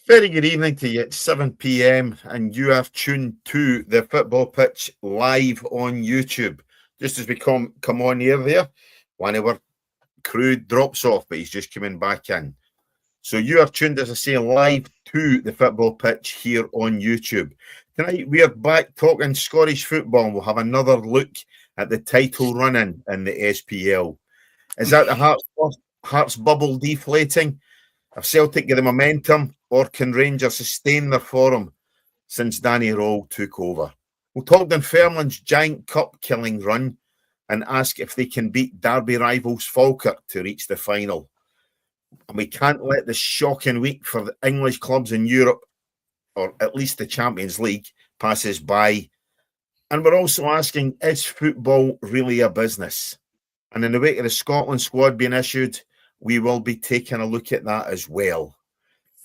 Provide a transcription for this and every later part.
Very good evening to you. It's 7 p.m. and you have tuned to the Football Pitch live on YouTube. Just as we come on here there, one of our crew drops off, but he's just coming back in. So you are tuned, as I say, live to the Football Pitch here on YouTube. Tonight we are back talking Scottish football and we'll have another look at the title run-in in the SPL. Is that the Hearts bubble deflating? Have Celtic get the momentum, or can Rangers sustain their form since Danny Rowell took over? We'll talk Dunfermline's giant cup-killing run and ask if they can beat Derby rivals Falkirk to reach the final. And we can't let the shocking week for the English clubs in Europe, or at least the Champions League, pass us by. And we're also asking, is football really a business? And in the wake of the Scotland squad being issued, we will be taking a look at that as well.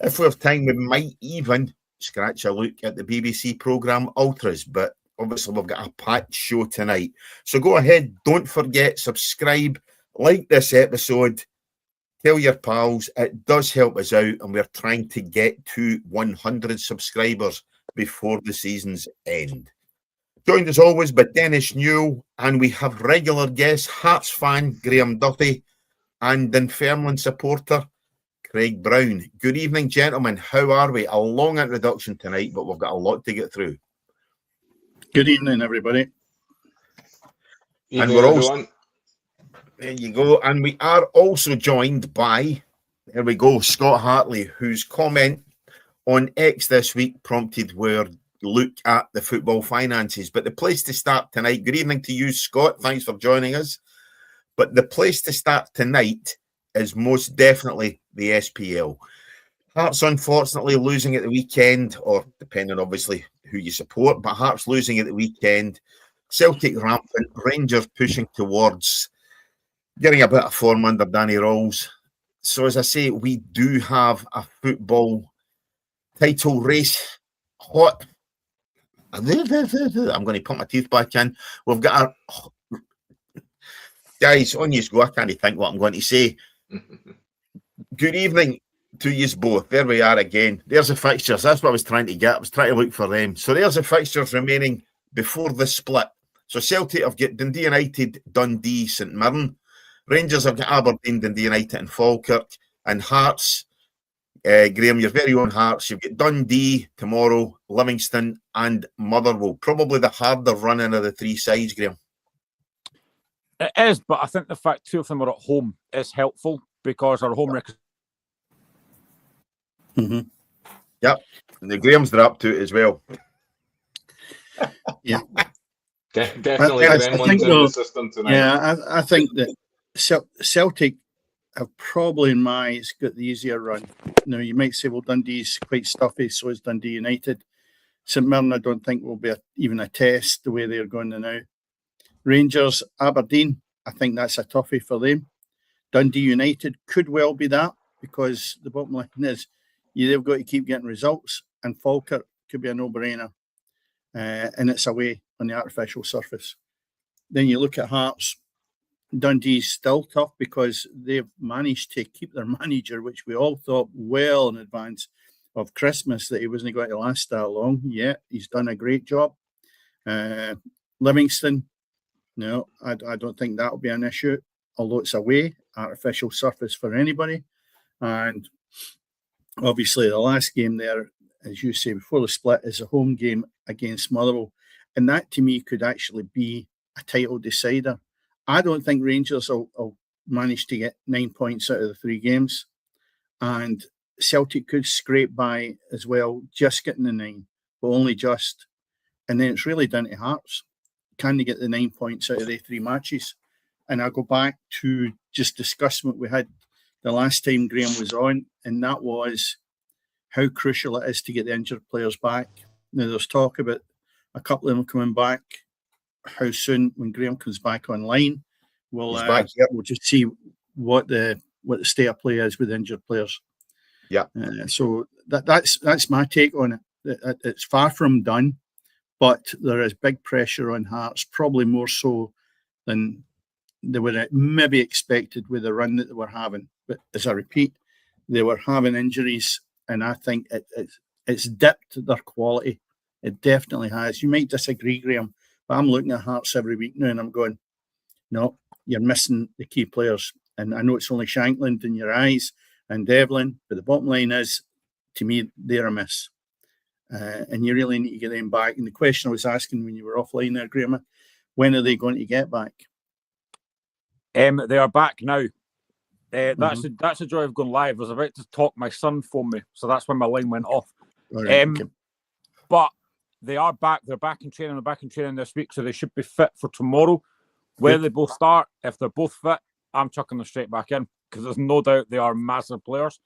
If we have time, we might even scratch a look at the BBC programme Ultras, but obviously we've got a packed show tonight. So go ahead, don't forget, subscribe, like this episode, tell your pals. It does help us out, and we're trying to get to 100 subscribers before the season's end. Joined as always by Dennis Newell, and we have regular guest, Hearts fan Graham Duffy, and Dunfermline supporter Craig Brown. Good evening, gentlemen. How are we? A long introduction tonight, but we've got a lot to get through. Good evening, everybody. And we're also, there you go. And we are also joined by, there we go, Scott Hartley, whose comment on X this week prompted our look at the football finances. But the place to start tonight, good evening to you, Scott. Thanks for joining us. But the place to start tonight is most definitely the SPL. Hearts, unfortunately, losing at the weekend, or depending, obviously, who you support, but Hearts losing at the weekend. Celtic rampant, Rangers pushing towards getting a bit of form under Danny Rowell. So, as I say, we do have a football title race hot. I'm going to put my teeth back in. We've got a... Guys, on you go. I can't think what I'm going to say. Good evening to you both. There we are again. There's the fixtures. That's what I was trying to get. I was trying to look for them. So there's the fixtures remaining before the split. So Celtic have got Dundee United, Dundee, St Mirren. Rangers have got Aberdeen, Dundee United and Falkirk. And Hearts, Graham, your very own Hearts. You've got Dundee tomorrow, Livingston and Motherwell. Probably the harder running of the three sides, Graham. It is, but I think the fact two of them are at home is helpful because our home record. Mm-hmm. Yep, and the Grahams are up to it as well. Yeah, definitely. Gremlins in the system tonight. Yeah, I think that Celtic have probably, in my eyes, got the easier run. Now, you might say, well, Dundee's quite stuffy, so is Dundee United. St Mirren, I don't think will be even a test the way they're going now. Rangers, Aberdeen, I think that's a toughie for them. Dundee United could well be that, because the bottom line is they've got to keep getting results, and Falkirk could be a no-brainer, and it's away on the artificial surface. Then you look at Hearts. Dundee's still tough because they've managed to keep their manager, which we all thought well in advance of Christmas that he wasn't going to last that long. Yeah, he's done a great job. Livingston, no, I don't think that'll be an issue, although it's away, artificial surface for anybody. And obviously the last game there, as you say, before the split, is a home game against Motherwell. And that, to me, could actually be a title decider. I don't think Rangers will manage to get 9 points out of the three games. And Celtic could scrape by as well, just getting the 9, but only just. And then it's really down to Hearts. Can they get the 9 points out of the three matches? And I go back to just discussing what we had the last time Graham was on, and that was how crucial it is to get the injured players back. Now, there's talk about a couple of them coming back. How soon, when Graham comes back online, we'll just see what the state of play is with injured players. Yeah. So that's my take on it. It's far from done, but there is big pressure on Hearts, probably more so than they were maybe expected with the run that they were having. But as I repeat, they were having injuries and I think it's dipped their quality. It definitely has. You might disagree, Graham, but I'm looking at Hearts every week now and I'm going, no, you're missing the key players. And I know it's only Shankland in your eyes and Devlin, but the bottom line is, to me, they're a miss. And you really need to get them back. And the question I was asking when you were offline there, Graham, when are they going to get back? They are back now. That's a joy of going live. I was about to talk, my son phoned me, so that's when my line went off. Right, okay. But they are back. They're back in training. They're back in training this week, so they should be fit for tomorrow. Where they both start, if they're both fit, I'm chucking them straight back in because there's no doubt they are massive players.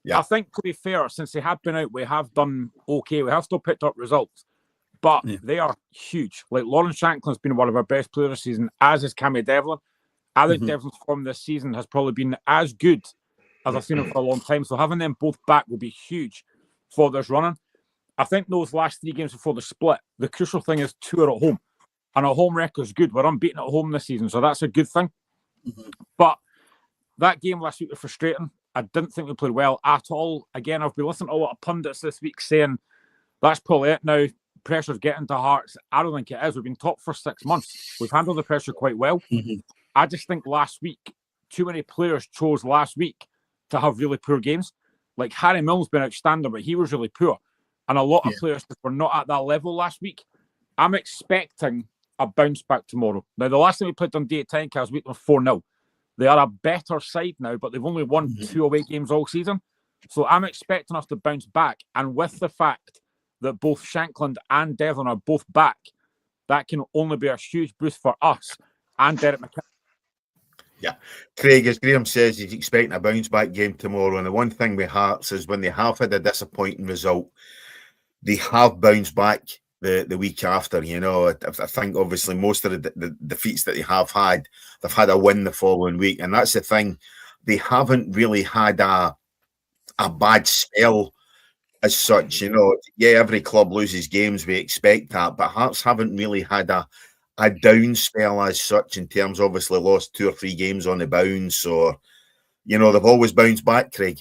Yeah. I think, to be fair, since they have been out, we have done okay. We have still picked up results, but they are huge. Like, Lawrence Shanklin's been one of our best players this season, as is Cammy Devlin. I think Devlin's form this season has probably been as good as I've seen him for a long time. So having them both back will be huge for this running. I think those last 3 games before the split, the crucial thing is 2 are at home. And our home record is good. We're unbeaten at home this season, so that's a good thing. But that game last week was frustrating. I didn't think we played well at all. Again, I've been listening to a lot of pundits this week saying that's probably it now. Pressure's getting to Hearts. I don't think it is. We've been top for 6 months. We've handled the pressure quite well. I just think last week, too many players chose last week to have really poor games. Like, Harry Milne's been outstanding, but he was really poor. And a lot of players were not at that level last week. I'm expecting a bounce back tomorrow. Now, the last time we played Dundee at Tynecastle, we beat them 4-0. They are a better side now, but they've only won 2 away games all season. So I'm expecting us to bounce back. And with the fact that both Shankland and Devlin are both back, that can only be a huge boost for us and Derek McKinnon. Yeah. Craig, as Graham says, he's expecting a bounce-back game tomorrow. And the one thing with Hearts is when they have had a disappointing result, they have bounced back the week after. You know, I think obviously most of the defeats that they have had, they've had a win the following week. And that's the thing. They haven't really had a bad spell as such. You know, every club loses games. We expect that. But Hearts haven't really had a down spell as such in terms, obviously lost 2 or 3 games on the bounce, or, you know, they've always bounced back, Craig.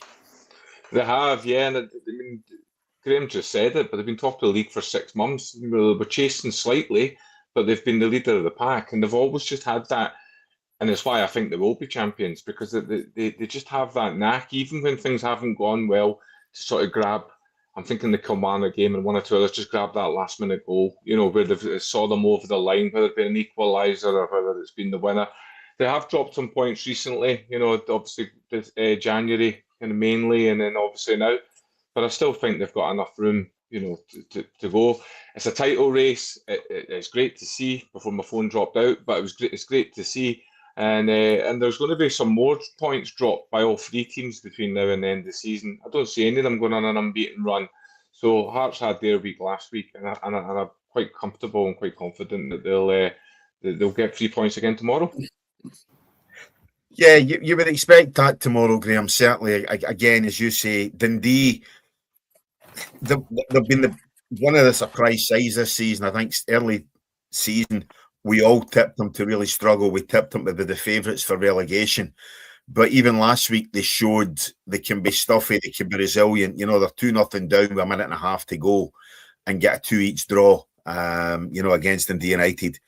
They have, yeah. And I mean, Graham just said it, but they've been top of the league for 6 months. We're chasing slightly, but they've been the leader of the pack, and they've always just had that. And it's why I think they will be champions, because they just have that knack, even when things haven't gone well, to sort of grab. I'm thinking the Kilmarnock game and 1 or 2 others, just grab that last-minute goal, you know, where they've saw them over the line, whether it's been an equaliser or whether it's been the winner. They have dropped some points recently, you know, obviously January kind of mainly, and then obviously now. But I still think they've got enough room, you know, to go. It's a title race. It's great to see before my phone dropped out, but it's great to see. And there's going to be some more points dropped by all 3 teams between now and the end of the season. I don't see any of them going on an unbeaten run. So Hearts had their week last week, and I'm quite comfortable and quite confident that they'll get 3 points again tomorrow. Yeah, you would expect that tomorrow, Graham. Certainly, again, as you say, Dundee, they've been one of the surprise sides this season. I think early season, we all tipped them to really struggle. We tipped them to be the favourites for relegation. But even last week, they showed they can be stuffy, they can be resilient. You know, they're 2-0 down with a minute and a half to go and get a 2-each draw, you know, against Dundee United.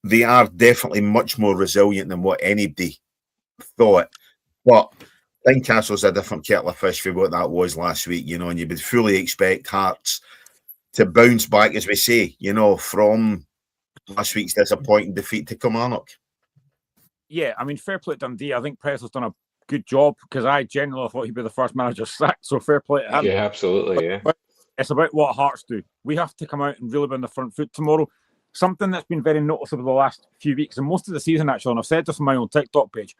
They are definitely much more resilient than what anybody thought. But Tynecastle's a different kettle of fish for what that was last week, you know, and you would fully expect Hearts to bounce back, as we say, you know, from last week's disappointing defeat to Kilmarnock. Yeah, I mean, fair play to Dundee. I think Pressel's done a good job, because I genuinely thought he'd be the first manager sacked, so fair play to him. Yeah, absolutely, but it's about what Hearts do. We have to come out and really be on the front foot tomorrow. Something that's been very noticeable the last few weeks, and most of the season actually, and I've said this on my own TikTok page,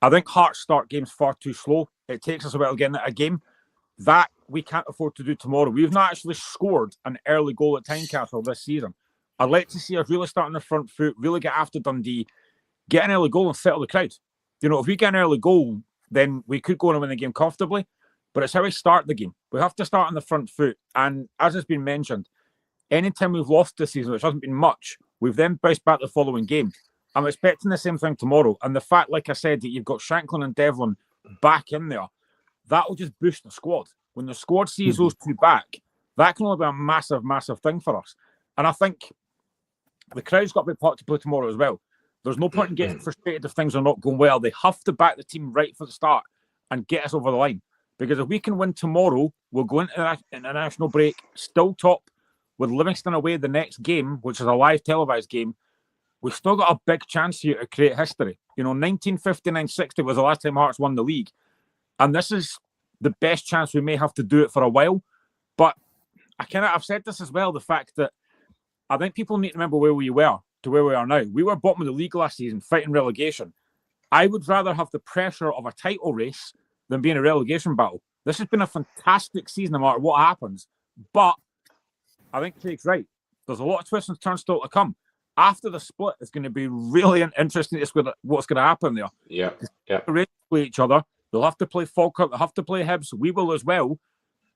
I think Hearts start games far too slow. It takes us a while getting a game. That we can't afford to do tomorrow. We've not actually scored an early goal at Tynecastle this season. I'd like to see us really start on the front foot, really get after Dundee, get an early goal and settle the crowd. You know, if we get an early goal, then we could go and win the game comfortably. But it's how we start the game. We have to start on the front foot. And as has been mentioned, anytime we've lost this season, which hasn't been much, we've then bounced back the following game. I'm expecting the same thing tomorrow. And the fact, like I said, that you've got Shanklin and Devlin back in there, that will just boost the squad. when the squad sees those two back, that can only be a massive, massive thing for us. And I think the crowd's got a big part to play tomorrow as well. There's no point in getting frustrated if things are not going well. They have to back the team right for the start and get us over the line. Because if we can win tomorrow, we'll go into the international break still top with Livingston away the next game, which is a live televised game. We've still got a big chance here to create history. 1959-60 was the last time Hearts won the league. And this is the best chance we may have to do it for a while. But I've said this as well, the fact that I think people need to remember where we were to where we are now. We were bottom of the league last season, fighting relegation. I would rather have the pressure of a title race than be in a relegation battle. This has been a fantastic season no matter what happens. But I think Craig's right. There's a lot of twists and turns still to come. After the split, it's going to be really interesting to see what's going to happen there. Yeah. They play each other. They'll have to play Falkirk. They'll have to play Hibs. We will as well.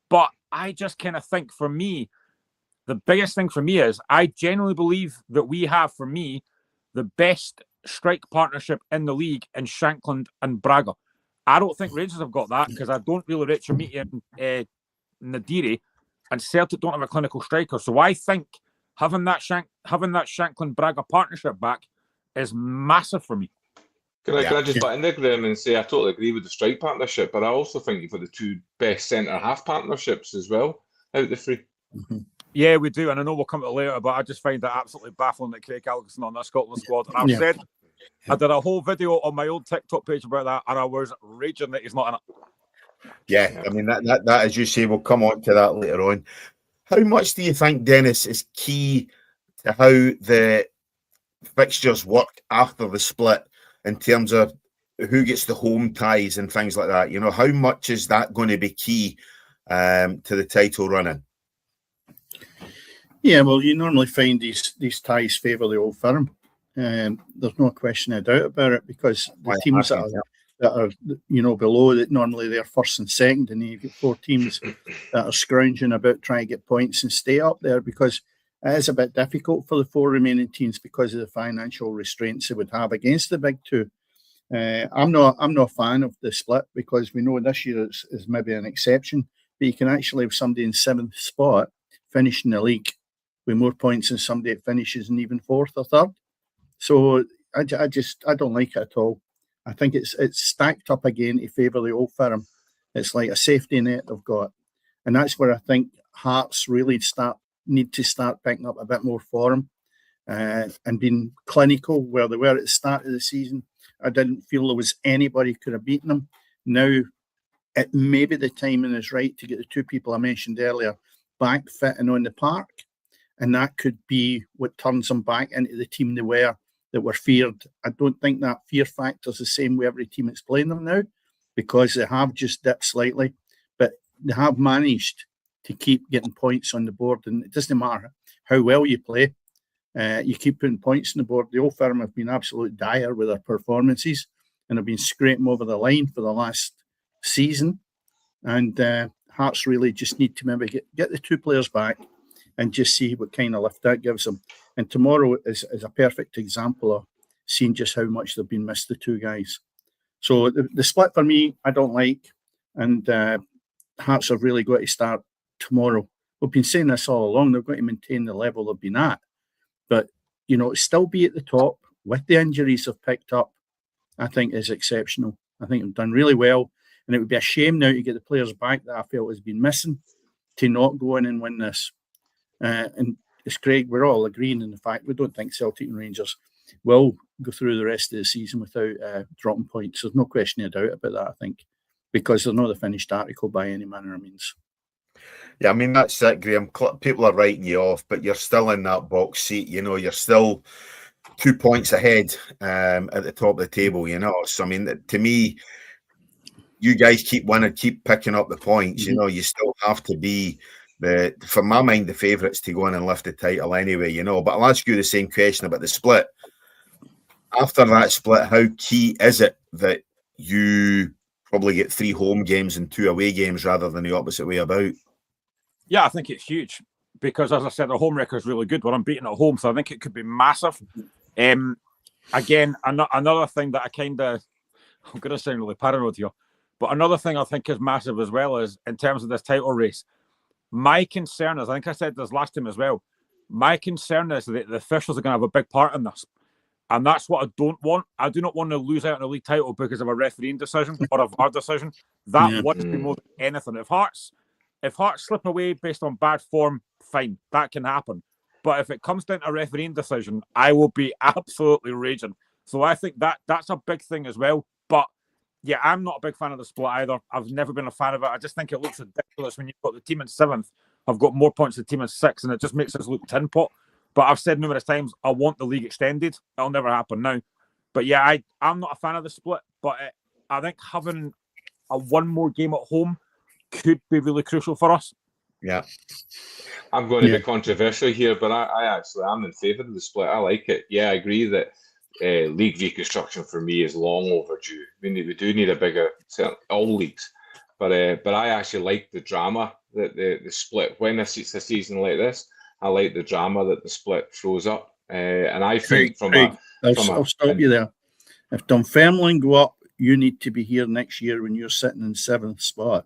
But I just kind of think, for me, the biggest thing for me is I genuinely believe that we have, for me, the best strike partnership in the league in Shankland and Braga. I don't think Rangers have got that because I don't really rate Chermiti and Nadiri, and Celtic don't have a clinical striker. So I think having that Shankland Braga partnership back is massive for me. Can I just butt in there, Graham, and say I totally agree with the strike partnership, but I also think you've got the two best centre-half partnerships as well out of the three. Yeah, we do, and I know we'll come to it later, but I just find that absolutely baffling that Craig Algerson on that Scotland squad. And I've said, I did a whole video on my old TikTok page about that, and I was raging that he's not in it. Yeah, I mean, that as you say, we'll come on to that later on. How much do you think, Dennis, is key to how the fixtures work after the split in terms of who gets the home ties and things like that? How much is that going to be key to the title running? Yeah, well, you normally find these ties favour the Old Firm. There's no question of doubt about it, because the teams that are below that, normally they're first and second, and you've got four teams that are scrounging about trying to get points and stay up there, because it is a bit difficult for the four remaining teams because of the financial restraints they would have against the big two. I'm not a fan of the split, because we know this year is maybe an exception, but you can actually have somebody in seventh spot finishing the league with more points than somebody that finishes in even fourth or third. So I don't like it at all. I think it's stacked up again to favour the Old Firm. It's like a safety net they've got, and that's where I think Hearts really need to start picking up a bit more form and being clinical where they were at the start of the season. I didn't feel there was anybody could have beaten them. Now, it maybe the timing is right to get the two people I mentioned earlier back fit and on the park, and that could be what turns them back into the team they were, that were feared. I don't think that fear factor is the same with every team that's playing them now, because they have just dipped slightly, but they have managed to keep getting points on the board, and it doesn't matter how well you play. You keep putting points on the board. The Old Firm have been absolute dire with their performances and have been scraping over the line for the last season. And Hearts really just need to maybe get the two players back and just see what kind of lift that gives them. And tomorrow is a perfect example of seeing just how much they've been missed, the two guys. So the split for me, I don't like. And Hearts have really got to start tomorrow. We've been saying this all along. They've got to maintain the level they've been at. But, still be at the top with the injuries they've picked up, I think is exceptional. I think they've done really well. And it would be a shame now to get the players back that I felt has been missing to not go in and win this. And as Craig, we're all agreeing in the fact we don't think Celtic and Rangers will go through the rest of the season without dropping points. There's no question of doubt about that, I think, because they're not the finished article by any manner of means. Yeah, I mean, that's it, Graham. People are writing you off, but you're still in that box seat. You're still 2 points ahead at the top of the table, So, I mean, to me, you guys keep winning, keep picking up the points. You still have to be, for my mind, the favourites to go in and lift the title anyway, But I'll ask you the same question about the split. After that split, how key is it that you probably get 3 home games and 2 away games rather than the opposite way about? Yeah, I think it's huge because, as I said, the home record is really good. We're unbeaten at home, so I think it could be massive. Again, another thing that I'm going to sound really paranoid here, But another thing I think is massive as well is in terms of this title race. My concern is, I think I said this last time as well, my concern is that the officials are going to have a big part in this. And that's what I don't want. I do not want to lose out on a league title because of a refereeing decision or a VAR decision. That worries me more than anything. If Hearts slip away based on bad form, fine, that can happen. But if it comes down to a refereeing decision, I will be absolutely raging. So I think that's a big thing as well. But yeah, I'm not a big fan of the split either. I've never been a fan of it. I just think it looks ridiculous when you've got the team in 7th have got more points than the team in 6th, and it just makes us look tin pot. But I've said numerous times, I want the league extended. It'll never happen now. But yeah, I'm not a fan of the split. But I think having a one more game at home could be really crucial for us. Yeah. I'm going to be controversial here, but I actually am in favour of the split. I like it. Yeah, I agree that league reconstruction for me is long overdue. I mean, we do need a bigger, all leagues, but I actually like the drama that the split, when it's a season like this, I like the drama that the split throws up. And I think I'll stop you there. If Dunfermline go up, you need to be here next year when you're sitting in 7th spot.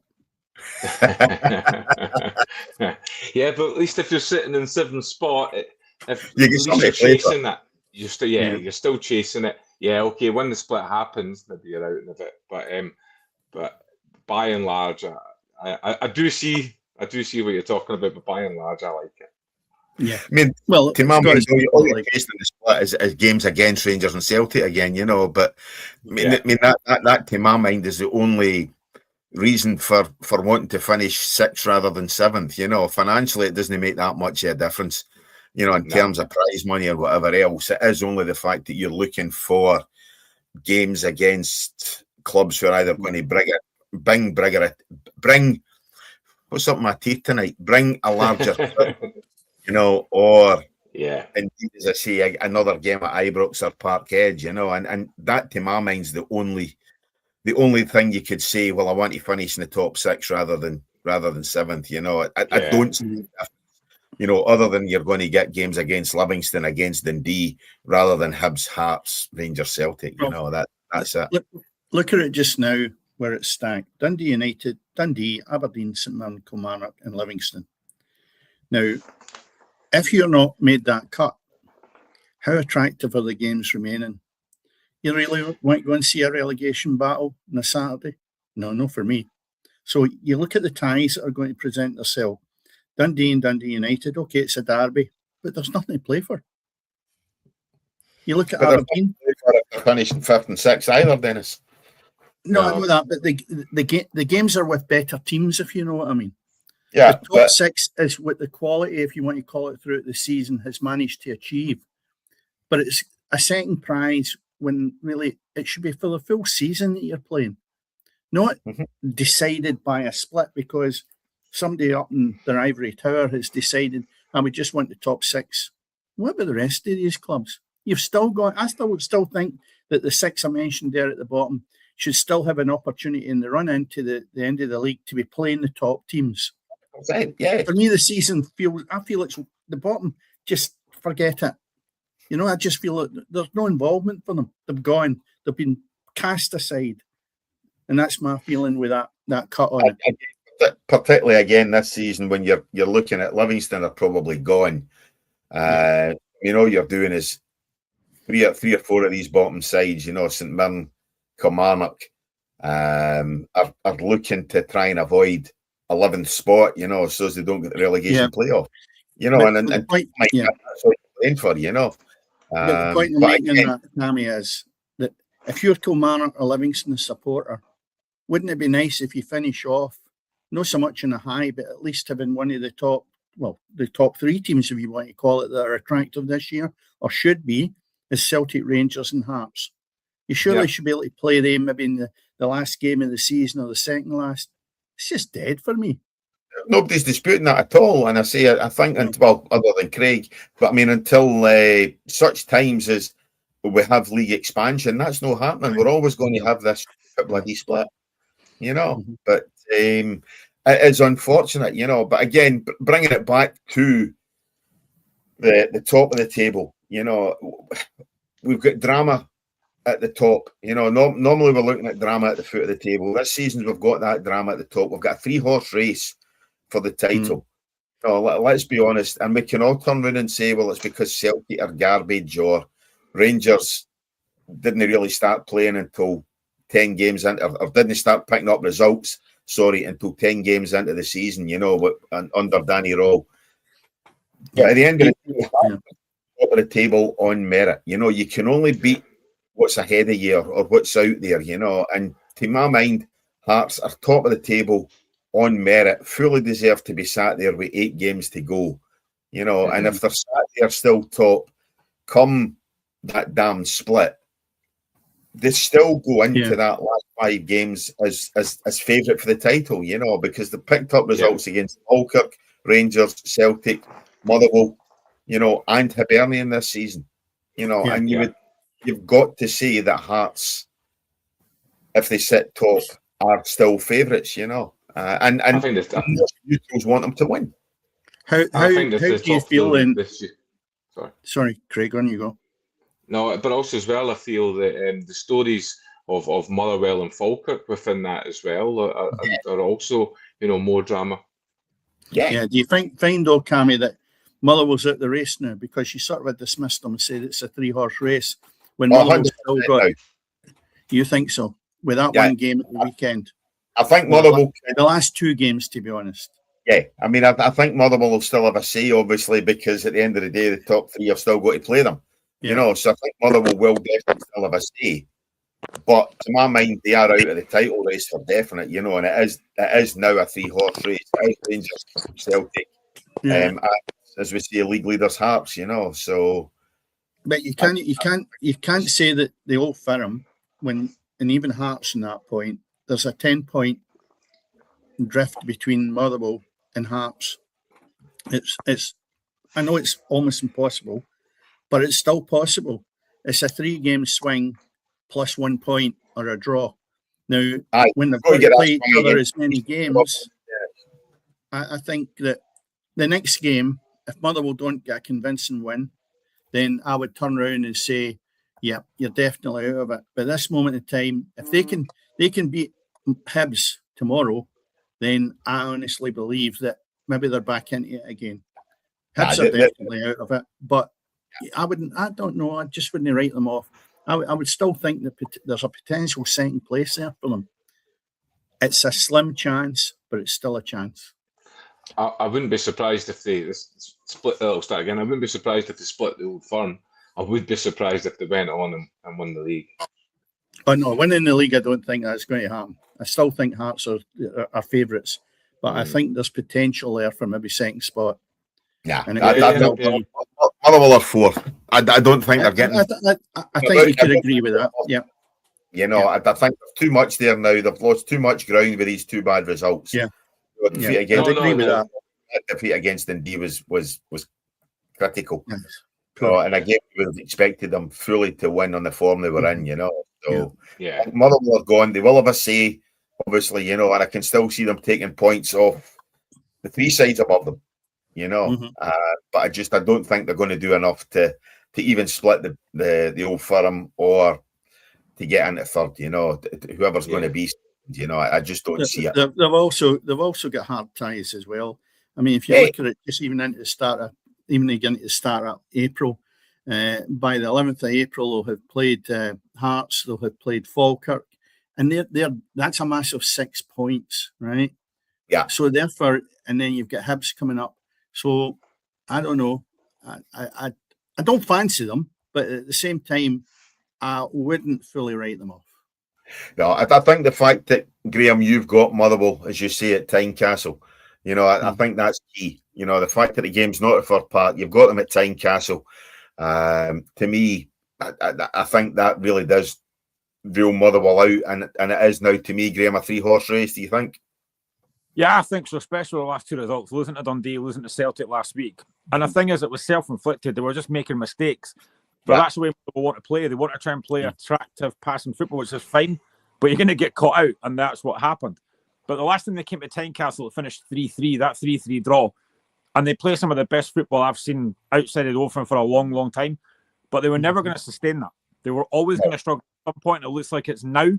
Yeah, but at least if you're sitting in 7th spot, if you you're chasing that, you're still chasing it. Yeah, okay. When the split happens, maybe you're out of it. But by and large, I do see what you're talking about. But by and large, I like it. Yeah, I mean, well, to my mind, all you're chasing the split is games against Rangers and Celtic again, you know. But I mean that to my mind is the only reason for wanting to finish 6th rather than 7th. You know, financially, it doesn't make that much of a difference. You know, in terms of prize money or whatever else, it is only the fact that you're looking for games against clubs who are either going to bring what's up my teeth tonight? Bring a larger, you know, or indeed, as I say, another game at Ibrox or Park Edge, you know, and that to my mind's the only thing you could say. Well, I want to finish in the top 6 rather than 7th. You know, I don't see. You know, other than you're going to get games against Livingston, against Dundee, rather than Hibs, Hearts, Rangers, Celtic. You know, that's it. Look at it just now where it's stacked. Dundee United, Dundee, Aberdeen, St Mirren, Kilmarnock and Livingston. Now, if you're not made that cut, how attractive are the games remaining? You really want to go and see a relegation battle on a Saturday? No for me. So you look at the ties that are going to present themselves. Dundee and Dundee United, okay, it's a derby, but there's nothing to play for. You look at Aberdeen. They're finishing 5th and 6th either, Dennis. No, I know that, but the games are with better teams, if you know what I mean. Yeah, the top 6 is what the quality, if you want to call it, throughout the season has managed to achieve. But it's a second prize when really it should be for the full season that you're playing, not decided by a split because somebody up in their ivory tower has decided, we just want the top 6. What about the rest of these clubs? You've still got, I still think that the 6 I mentioned there at the bottom should still have an opportunity in the run into the end of the league to be playing the top teams. Yeah. For me, the season I feel it's the bottom, just forget it. You know, I just feel that there's no involvement for them. They've gone, they've been cast aside. And that's my feeling with that cut on it. Particularly again this season when you're looking at Livingston are probably gone. You know, you're doing is three or four of these bottom sides. You know, St Mirren, Kilmarnock are looking to try and avoid 11th spot. You know, so as they don't get the relegation playoff. You know, and that's what you're playing for. You know, but the point I'm making in that, Tammy, is that if you're Kilmarnock or Livingston supporter, wouldn't it be nice if you finish off? Not so much in a high, but at least having one of the top 3 teams, if you want to call it, that are attractive this year, or should be, is Celtic, Rangers and Hearts. You surely should be able to play them maybe in the last game of the season or the second last. It's just dead for me. Nobody's disputing that at all. And I think, well, other than Craig, but I mean, until such times as we have league expansion, that's not happening. We're always going to have this bloody split, you know, but it is unfortunate, you know. But again, bringing it back to the top of the table, you know, we've got drama at the top. You know, normally we're looking at drama at the foot of the table. This season we've got that drama at the top. We've got a 3-horse race for the title. No, let's be honest, and we can all turn around and say, well, it's because Celtic are garbage or Rangers didn't really start playing until 10 games into, or didn't start picking up results, until 10 games into the season, you know, under Danny Rowe. But at the end of the day, top of the table on merit. You know, you can only beat what's ahead of you or what's out there, you know, and to my mind, Hearts are top of the table on merit, fully deserve to be sat there with 8 games to go, you know, and if they're sat there still top, come that damn split, they still go into that last 5 games as favourite for the title, you know, because they picked up results against Falkirk, Rangers, Celtic, Motherwell, you know, and Hibernian this season, you know, and you've got to say that Hearts, if they sit top, are still favourites, you know. And I think neutrals want them to win. How do you feel in this year? Sorry, Craig, on you go. No, but also as well, I feel that the stories of Motherwell and Falkirk within that as well are also, you know, more drama. Yeah. Do you find though, Cammy, that Motherwell's out the race now because you sort of had dismissed them and said it's a 3-horse race when Motherwell's still got? You think so? With that one game at the weekend. I think Motherwell... The last 2 games, to be honest. Yeah, I mean, I think Motherwell will still have a say, obviously, because at the end of the day, the top 3 have still got to play them. You know, so I think Motherwell will definitely still have a say. But to my mind, they are out of the title race for definite, you know, and it is now a 3-horse race. It is Rangers, Celtic, and, as we see, league leaders Hearts, you know, so... But you can't say that the Old Firm, and even Hearts in that point, there's a 10-point drift between Motherwell and Hearts. It's I know it's almost impossible, but it's still possible. It's a 3-game swing plus 1 point or a draw. Now, when they've got to play each other as many games, I think that the next game, if Motherwell don't get a convincing win, then I would turn around and say, yeah, you're definitely out of it. But at this moment in time, if they can beat Hibs tomorrow, then I honestly believe that maybe they're back into it again. Hibs are definitely out of it, but I don't know. I just wouldn't write them off. I would still think that there's a potential second place there for them. It's a slim chance, but it's still a chance. I wouldn't be surprised if they split. I'll start again. I wouldn't be surprised if they split the Old Firm. I would be surprised if they went on and won the league. Oh no, winning the league, I don't think that's going to happen. I still think Hearts are favourites, but I think there's potential there for maybe second spot. Yeah, Motherwell are 4th. I don't think they're getting. I think we could agree with that. Yeah, you know, I think there's too much there now. They've lost too much ground with these 2 bad results. Yeah, defeat against Dundee was critical. Yes. So, and again, we would have expected them fully to win on the form they were in, you know. So, Motherwell are gone. They will have a say, obviously, you know, and I can still see them taking points off the 3 sides above them, you know. But I don't think they're going to do enough to even split the Old Firm or to get into 3rd, you know. Whoever's going to be, you know, I just don't see it. They've also got hard ties as well. I mean, if you look at it, just even into the start of April, by the 11th of April, they'll have played Hearts, they'll have played Falkirk, and that's a massive 6 points, right? Yeah. So therefore, and then you've got Hibs coming up. So I don't know. I don't fancy them, but at the same time, I wouldn't fully write them off. No, I think the fact that, Graham, you've got Motherwell, as you say, at Tynecastle, you know, I think that's key. You know, the fact that the game's not at Fir Park, you've got them at Tynecastle. To me, I think that really does rule Motherwell out, and it is now, to me, Graham, a 3-horse race, do you think? Yeah, I think so, especially the last 2 results, losing to Dundee, losing to Celtic last week. And the thing is, it was self-inflicted. They were just making mistakes. But that's the way people want to play. They want to try and play attractive passing football, which is fine, but you're going to get caught out, and that's what happened. But the last time they came to Tynecastle, it finished 3-3, that 3-3 draw. And they play some of the best football I've seen outside of the Old Firm for a long, long time. But they were never going to sustain that. They were always going to struggle some point it looks like it's now.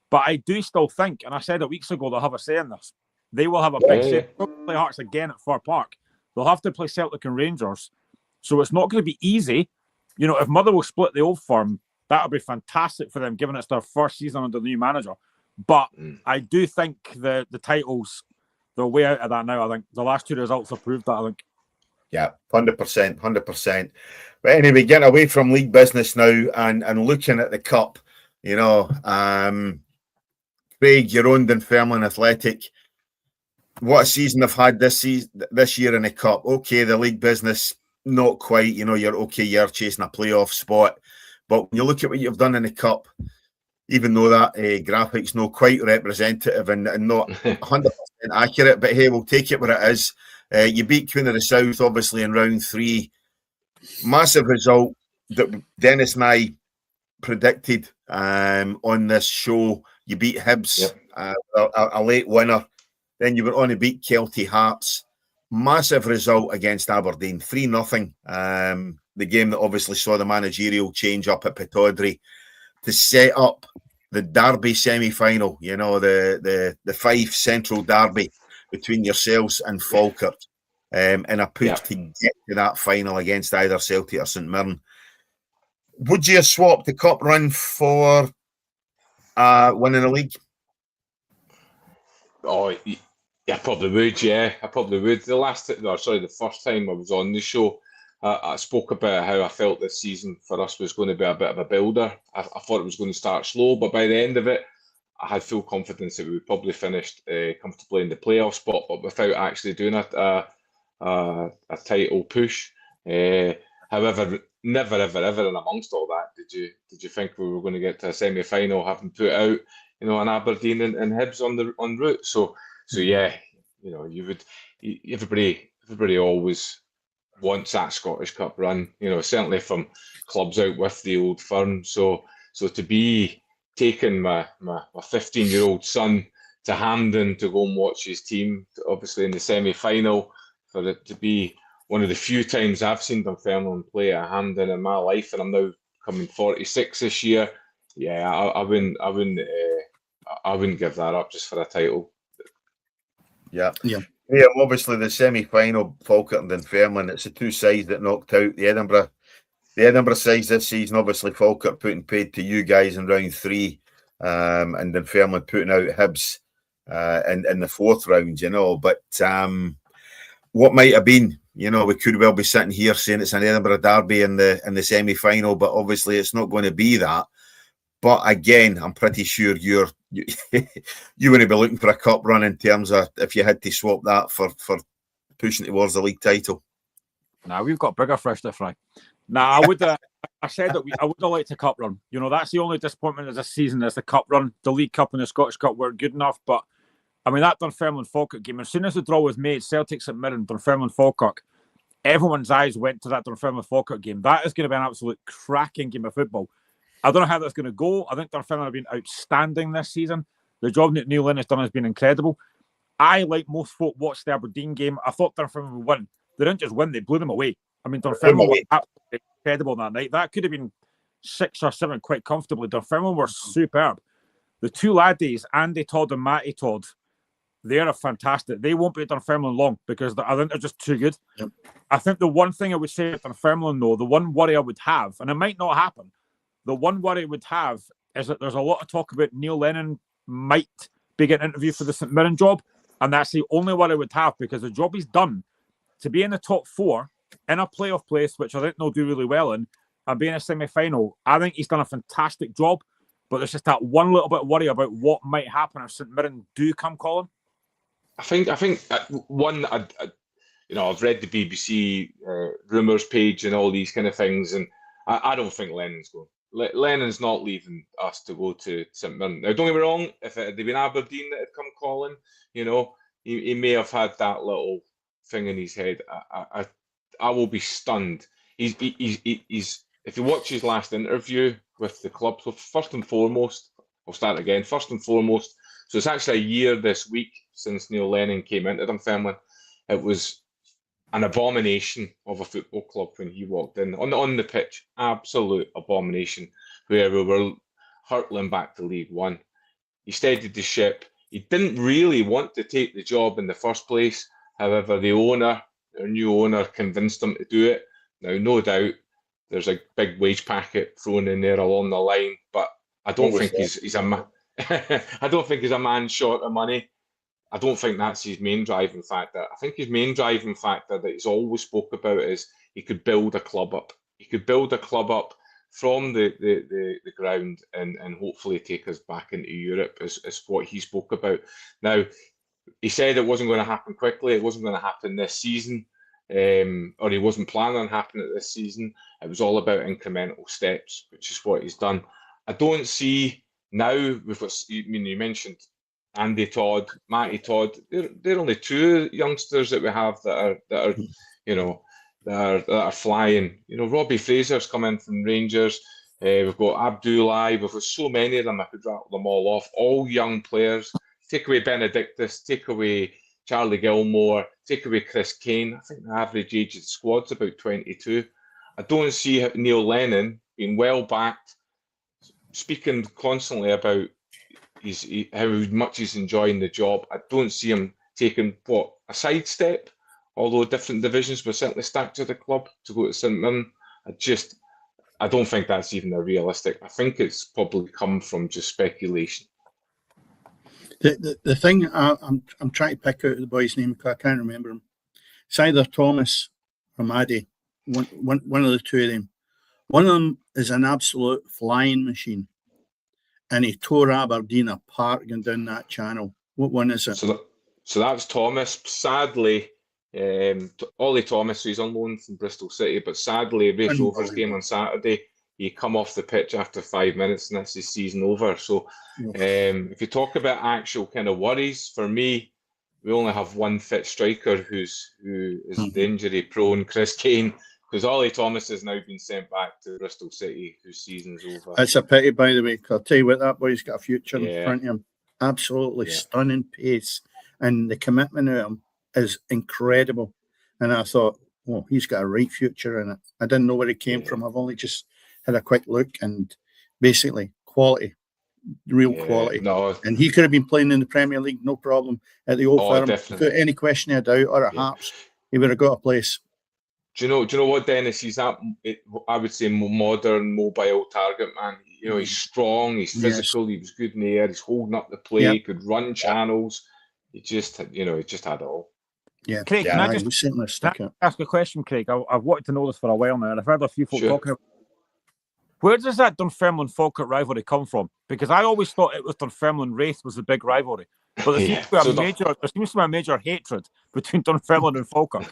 But I do still think, and I said it weeks ago, they'll have a say in this. They will have a big say. They'll play Hearts again at Fir Park. They'll have to play Celtic and Rangers. So it's not going to be easy. You know, if Motherwell split the Old Firm, that'll be fantastic for them, given it's their first season under the new manager. But I do think the titles, they're way out of that now. I think the last 2 results have proved that, I think. Yeah, 100%, 100%. But anyway, getting away from league business now and looking at the cup, you know, Craig, your own Dunfermline Athletic, what a season they've had this year in the cup. Okay, the league business, not quite, you know, you're chasing a playoff spot. But when you look at what you've done in the cup, even though that graphic's not quite representative and not 100% accurate, but hey, we'll take it where it is. You beat Queen of the South, obviously, in round 3. Massive result that Dennis and I predicted on this show. You beat Hibs, a late winner. Then you went on to beat Kelty Hearts. Massive result against Aberdeen, 3-0. The game that obviously saw the managerial change up at Pittodrie to set up the Derby semi-final, you know, the Fife Central Derby between yourselves and Falkirk, and a push to get to that final against either Celtic or St Mirren. Would you have swapped the cup run for winning the league? Oh, yeah, I probably would. Yeah, I probably would. The first time I was on the show, I spoke about how I felt this season for us was going to be a bit of a builder. I thought it was going to start slow, but by the end of it, I had full confidence that we would probably finished comfortably in the playoff spot, but without actually doing a title push. However, never, ever, ever in amongst all that did you think we were going to get to a semi-final, having put out, you know, an Aberdeen and Hibs en route. So yeah, you know, everybody always wants that Scottish Cup run. You know, certainly from clubs out with the Old Firm. So to be taking my 15-year-old son to Hampden to go and watch his team, obviously in the semi-final, for it to be one of the few times I've seen Dunfermline play at Hampden in my life, and I'm now coming 46 this year. Yeah, I wouldn't give that up just for a title. Yeah. Obviously the semi-final, Falkirk and Dunfermline, it's the two sides that knocked out the Edinburgh sides this season. Obviously Falkirk putting paid to you guys in round 3, and Dunfermline putting out Hibs in the 4th round, you know. But what might have been, you know, we could well be sitting here saying it's an Edinburgh derby in the semi-final, but obviously it's not going to be that. But again, I'm pretty sure you wouldn't be looking for a cup run in terms of if you had to swap that for pushing towards the league title. Nah, we've got bigger fish to fry. Nah, I would. I said that I would have liked a cup run. You know, that's the only disappointment of this season is the cup run. The League Cup and the Scottish Cup weren't good enough. But I mean, that Dunfermline Falkirk game, as soon as the draw was made, Celtic St Mirren, Dunfermline Falkirk, everyone's eyes went to that Dunfermline Falkirk game. That is going to be an absolute cracking game of football. I don't know how that's going to go. I think Dunfermline have been outstanding this season. The job that Neil Lennon has done has been incredible. I, like most folk, watched the Aberdeen game. I thought Dunfermline would win. They didn't just win, they blew them away. I mean, Dunfermline were absolutely incredible that night. That could have been 6 or 7 quite comfortably. Dunfermline were superb. The two laddies, Andy Todd and Matty Todd, they are fantastic. They won't be at Dunfermline long because I think they're just too good. Yep. I think the one thing I would say at Dunfermline, though, the one worry I would have, and it might not happen, the one worry I would have is that there's a lot of talk about Neil Lennon might be getting an interview for the St Mirren job, and that's the only worry I would have because the job he's done to be in the top 4 in a playoff place, which I think they'll do really well in, and be in a semi-final. I think he's done a fantastic job, but there's just that one little bit of worry about what might happen if St Mirren do come calling. I think one, you know, I've read the BBC rumours page and all these kind of things, and I don't think Lennon's going. Lennon's not leaving us to go to St Mirren. Now, don't get me wrong, if it had been Aberdeen that had come calling, you know, he may have had that little thing in his head. I will be stunned. He's if you watch his last interview with the club, so first and foremost, so it's actually a year this week since Neil Lennon came into Dunfermline. It was an abomination of a football club when he walked in on the pitch, absolute abomination, where we were hurtling back to League One. He steadied the ship. He didn't really want to take the job in the first place. However, their new owner, convinced him to do it. Now, no doubt, there's a big wage packet thrown in there along the line, but I don't think he's a man. I don't think he's a man short of money. I don't think that's his main driving factor. I think his main driving factor that he's always spoke about is he could build a club up. He could build a club up from the ground and hopefully take us back into Europe is what he spoke about. Now, he said it wasn't going to happen quickly. It wasn't going to happen this season, or he wasn't planning on happening it this season. It was all about incremental steps, which is what he's done. I don't see now, with what you mentioned, Andy Todd, Matty Todd. They're only two youngsters that we have that are flying. Robbie Fraser's come in from Rangers. We've got Abdullah. We've got so many of them. I could rattle them all off. All young players. Take away Benedictus. Take away Charlie Gilmore. Take away Chris Kane. I think the average age of the squad's about 22. I don't see Neil Lennon being well backed, speaking constantly about how much he's enjoying the job. I don't see him taking a sidestep. Although different divisions were certainly stacked to the club to go to St Mirren, I don't think that's even a realistic. I think it's probably come from just speculation. The thing I'm trying to pick out the boy's name because I can't remember him. It's either Thomas or Maddie. One of the two of them. One of them is an absolute flying machine, and he tore Aberdeen apart going down that channel. What one is it? So that's Thomas. Sadly, Ollie Thomas, he's on loan from Bristol City, but sadly, Raith Rovers game on Saturday, he come off the pitch after 5 minutes, and that's his season over. So, if you talk about actual kind of worries, for me, we only have one fit striker who is the injury prone, Chris Kane, because Ollie Thomas has now been sent back to Bristol City, whose season's over. It's a pity, by the way, because I'll tell you what, that boy's got a future in front of him. Absolutely stunning pace, and the commitment of him is incredible. And I thought, he's got a right future in it. I didn't know where he came from. I've only just had a quick look, and basically quality, real quality. No. And he could have been playing in the Premier League, no problem, at the Old Firm. Without any question of doubt, or at Hearts, he would have got a place. Do you know what, Dennis? He's that, I would say, modern, mobile target man. He's strong, he's physical, he was good in the air, he's holding up the play, he could run channels. He just had it all. Yeah, Craig, can I just ask a question, Craig? I've wanted to know this for a while now, and I've heard a few folk talking about. Where does that Dunfermline-Falkirk rivalry come from? Because I always thought it was Dunfermline-Wraith was the big rivalry. But there seems to be a major hatred between Dunfermline and Falkirk.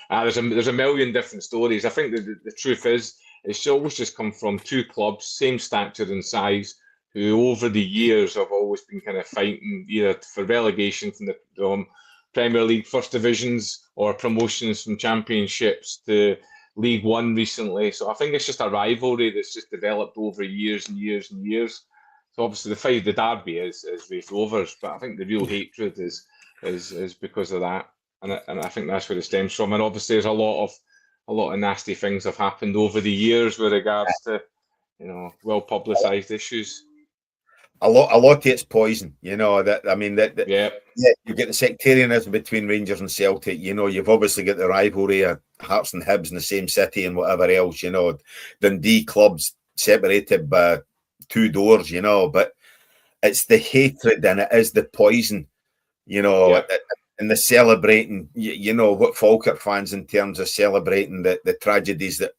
There's a million different stories. I think the truth is, it's always just come from two clubs, same stature and size, who over the years have always been kind of fighting either for relegation from the Premier League First Divisions or promotions from Championships to League One recently. So I think it's just a rivalry that's just developed over years and years and years. So obviously the derby is Raith Rovers, but I think the real hatred is because of that, and I think that's where it stems from. And obviously there's a lot of nasty things have happened over the years with regards to well publicised issues. A lot of it's poison, you get the sectarianism between Rangers and Celtic. You've obviously got the rivalry of Hearts and Hibs in the same city and whatever else. Dundee clubs separated by two doors, but it's the hatred and it is the poison, and the celebrating. What Falkirk fans in terms of celebrating the tragedies that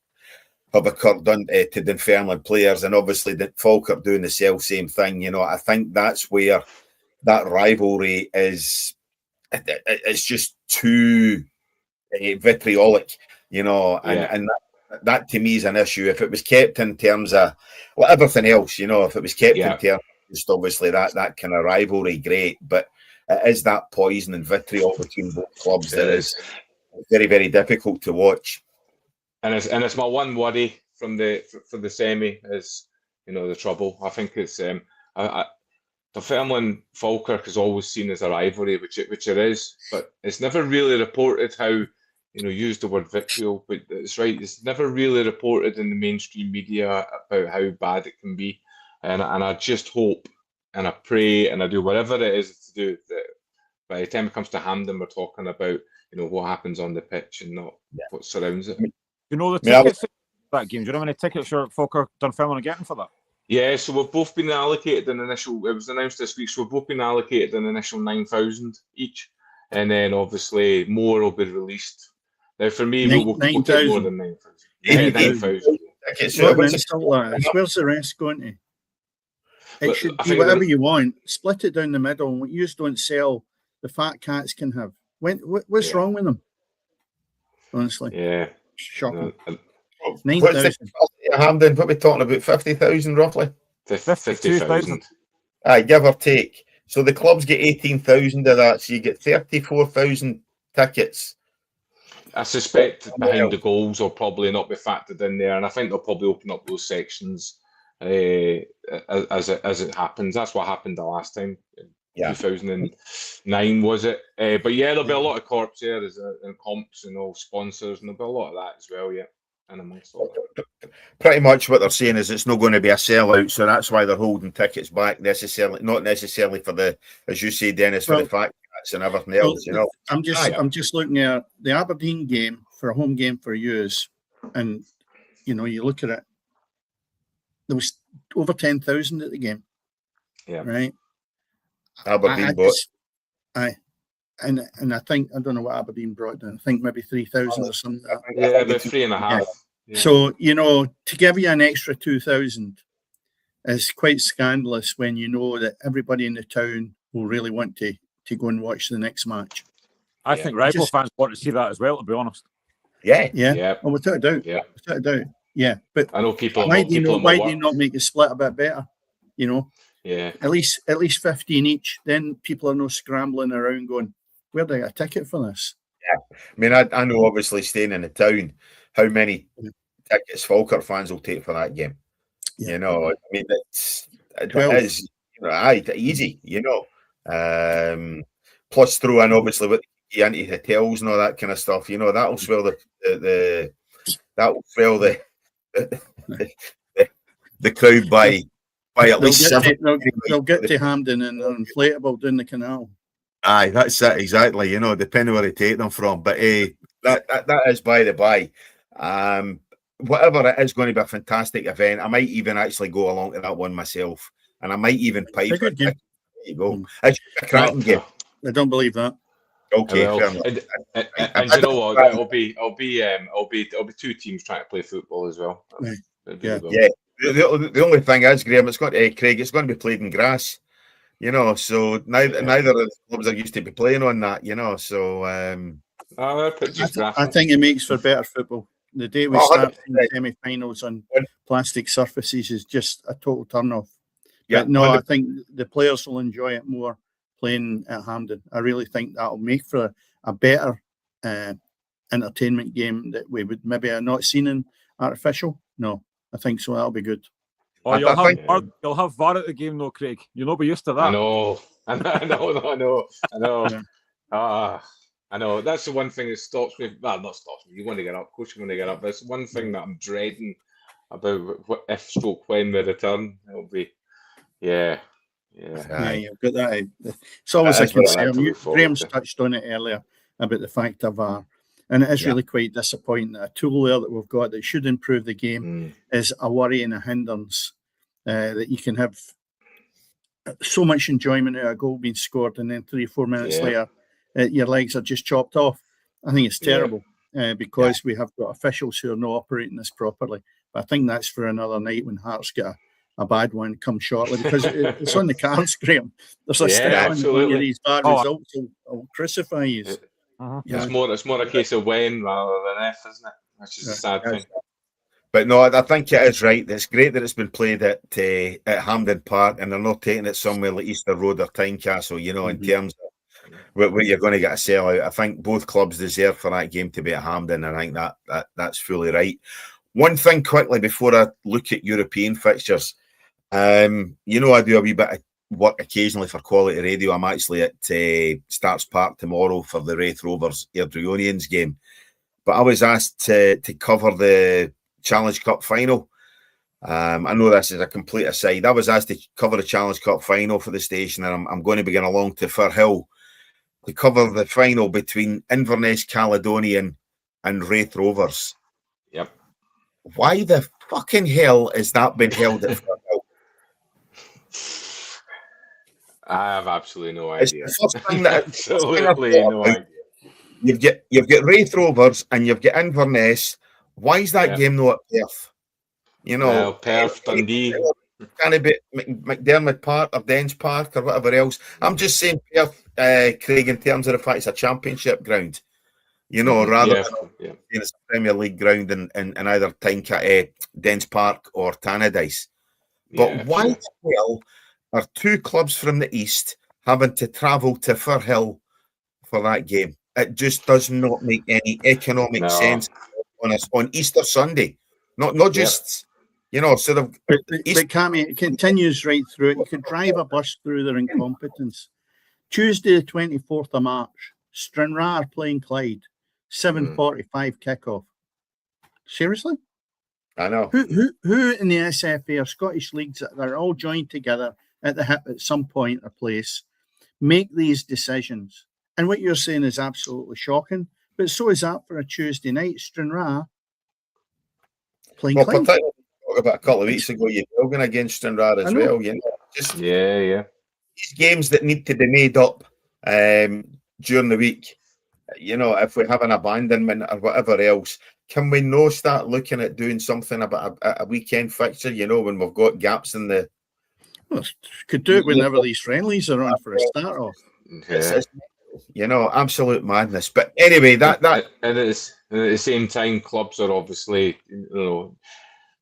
have occurred to Dunfermline players, and obviously that Falkirk doing the same thing. I think that's where that rivalry is. It's just too vitriolic, and that to me is an issue. If it was kept in terms of everything else, if it was kept in terms of just obviously that kind of rivalry, great. But it is that poison and vitriol between both clubs that is very, very difficult to watch. And it's my one worry for the semi is the trouble. I think it's Dunfermline Falkirk is always seen as a rivalry, which it is, but it's never really reported how use the word vitriol, but it's right. It's never really reported in the mainstream media about how bad it can be. and I just hope and I pray and I do whatever it is to do that by the time it comes to Hampden, we're talking about what happens on the pitch and not what surrounds it. Do you know the tickets for that game? Do you know how many tickets your folk are Dunfermline are getting for that? Yeah, so we've both been allocated an initial. It was announced this week, so we've both been allocated an initial 9,000 each, and then obviously more will be released. Now, for me, we'll take more than 9,000. Yeah, 9,000. Where's the rest going to? It should be whatever you want. Split it down the middle, and what you don't sell, the fat cats can have. What's wrong with them? Honestly, shocking. 9,000. Hampden, what are we talking about? 50,000 roughly? 50,000. Give or take. So the clubs get 18,000 of that, so you get 34,000 tickets. I suspect behind the goals will probably not be factored in there, and I think they'll probably open up those sections as it happens. That's what happened the last time. 2009 was it? But yeah, there'll be a lot of corps there and comps and all sponsors, and there'll be a lot of that as well. Yeah. And amongst all that. Pretty much what they're saying is it's not going to be a sellout, so that's why they're holding tickets back not necessarily for the, as you say, Dennis, for the fact that's and everything else. I'm just looking at the Aberdeen game for a home game for yous, and you look at it. There was over 10,000 at the game. Yeah. Right. Aberdeen bought. And I think, I don't know what Aberdeen brought down. I think maybe 3,000 or something. Yeah, about 3.5. Yeah. So, to give you an extra 2,000 is quite scandalous when you know that everybody in the town will really want to go and watch the next match. I think rival fans want to see that as well, to be honest. Yeah. Well, without a doubt. Yeah. Without a doubt. Yeah. But I know people. Why do you not make it split a bit better? Yeah. At least 15 each. Then people are not scrambling around going, where do I get a ticket for this? Yeah. I mean, I know obviously staying in the town, how many tickets Falkirk fans will take for that game. Yeah. I mean, it is easy, plus throw in obviously with the anti-hotels and all that kind of stuff, that'll swell the crowd by at least 7. They'll get to Hampden and they're inflatable down the canal. Aye, that's it, exactly. Depending where they take them from. But that is by the by. Whatever it is going to be a fantastic event. I might even actually go along to that one myself. And I might even pay for it. There you go. It's a cracking game. I don't believe that. Okay, fair enough. And you know what? It'll be 2 teams trying to play football as well. Right. Yeah. The only thing is, Graham, Craig, it's going to be played in grass. So neither of the clubs are used to be playing on that, so I think it makes for better football. The day we start in the semi-finals on plastic surfaces is just a total turn-off. Yeah, but no, I think the players will enjoy it more playing at Hampden. I really think that'll make for a better entertainment game that we would maybe have not seen in artificial. No, I think so. That'll be good. Oh, you'll have VAR at the game, though, Craig. You'll not be used to that. I know. I know. That's the one thing that stops me. Well, not stops me. You want to get up. Of course, you want to get up. That's one thing that I'm dreading about when we return. It'll be, yeah. You've got that. It's always a concern. Graham's touched on it earlier about the fact of VAR. And it is really quite disappointing that a tool there that we've got that should improve the game is a worry and a hindrance that you can have so much enjoyment out of a goal being scored and then 3 or 4 minutes later your legs are just chopped off. I think it's terrible because we have got officials who are not operating this properly. But I think that's for another night when Hearts get a bad one come shortly because it's on the cards, Graham. There's a step on one of these bad results will crucify you. It's more a case of when rather than if, isn't it? Which is a sad thing. But no, I think it is right. It's great that it's been played at Hampden Park and they're not taking it somewhere like Easter Road or Tynecastle, in terms of where you're going to get a sellout. I think both clubs deserve for that game to be at Hampden, and I think that's fully right. One thing quickly before I look at European fixtures, I do a wee bit of work occasionally for Quality Radio. I'm actually at Starts Park tomorrow for the Wraith Rovers Airdrieonians game. But I was asked to cover the Challenge Cup final. I know this is a complete aside. I was asked to cover the Challenge Cup final for the station, and I'm going to be going along to Firhill to cover the final between Inverness Caledonian and Wraith Rovers. Yep. Why the fucking hell has that been held at Firhill? I have absolutely no idea. It's the first thing that Absolutely no idea. You've got Wraith Rovers and you've got Inverness. Why is that game not at Perth? You know, well, Perth, Dundee. Can it be McDermott Park or Dens Park or whatever else? I'm just saying Perth, Craig, in terms of the fact it's a championship ground. You know, rather than it's a Premier League ground in either Dens Park or Tannadice. But why the hell are two clubs from the East having to travel to Firhill for that game? It just does not make any economic sense on Easter Sunday. Not just, you know, sort of. But Cammy, it continues right through it. You could drive a bus through their incompetence. Tuesday, the 24th of March, Stranraer are playing Clyde. 7:45 kickoff. Seriously? I know. Who in the SFA or Scottish leagues that are all joined together at the hip at some point or place make these decisions? And what you're saying is absolutely shocking. But so is that for a Tuesday night. Stranraer playing Clyde. Talk about a couple of weeks ago, you're going against Stranraer as well. You know, just these games that need to be made up during the week. You know, if we have an abandonment or whatever else, can we no start looking at doing something about a weekend fixture? You know, when we've got gaps in the. Well, could do it whenever these friendlies are on for a start off. It's, you know, absolute madness. But anyway, that and at the same time, clubs are obviously, you know,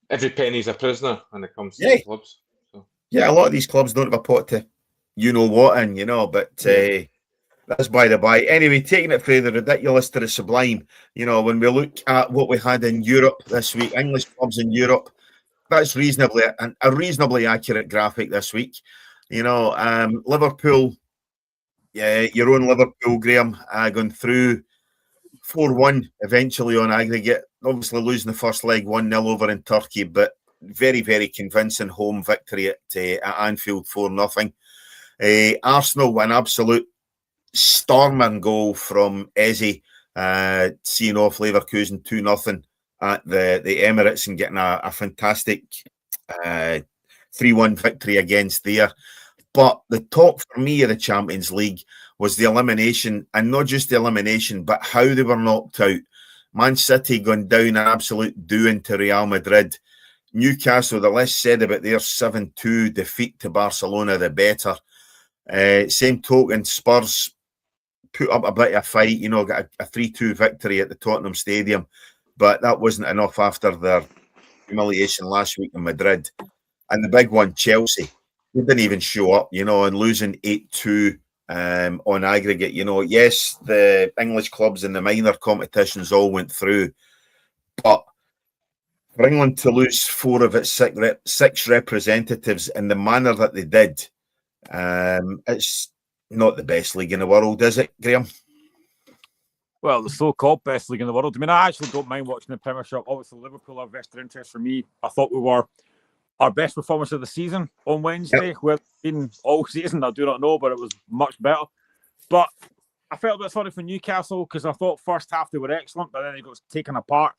every penny's a prisoner when it comes to the clubs. So. Yeah, a lot of these clubs don't have a pot to, you know what, in, you know, but. That's by the by. Anyway, taking it from the ridiculous to the sublime, you know, when we look at what we had in Europe this week, English clubs in Europe, that's a reasonably accurate graphic this week. You know, Liverpool, your own Liverpool, Graham, going through 4-1 eventually on aggregate. Obviously losing the first leg 1-0 over in Turkey, but very, very convincing home victory at Anfield 4-0. Arsenal, an absolute storming goal from Eze, seeing off Leverkusen 2-0 at the Emirates and getting a fantastic 3-1 victory against there. But the top for me of the Champions League was the elimination, and not just the elimination, but how they were knocked out. Man City going down an absolute doing to Real Madrid. Newcastle, the less said about their 7-2 defeat to Barcelona, the better. Same token, Spurs put up a bit of a fight, you know, got a 3-2 victory at the Tottenham Stadium, but that wasn't enough after their humiliation last week in Madrid. And the big one, Chelsea, they didn't even show up, you know, and losing 8-2 on aggregate. You know, yes, the English clubs in the minor competitions all went through, but for England to lose 4 of its 6 representatives in the manner that they did, it's not the best league in the world, is it, Graham? Well, the so-called best league in the world. I mean, I actually don't mind watching the Premiership. Obviously, Liverpool are vested interest for me. I thought we were our best performance of the season on Wednesday. Where it's been all season, I do not know, but it was much better. But I felt a bit sorry for Newcastle because I thought first half they were excellent, but then they got taken apart.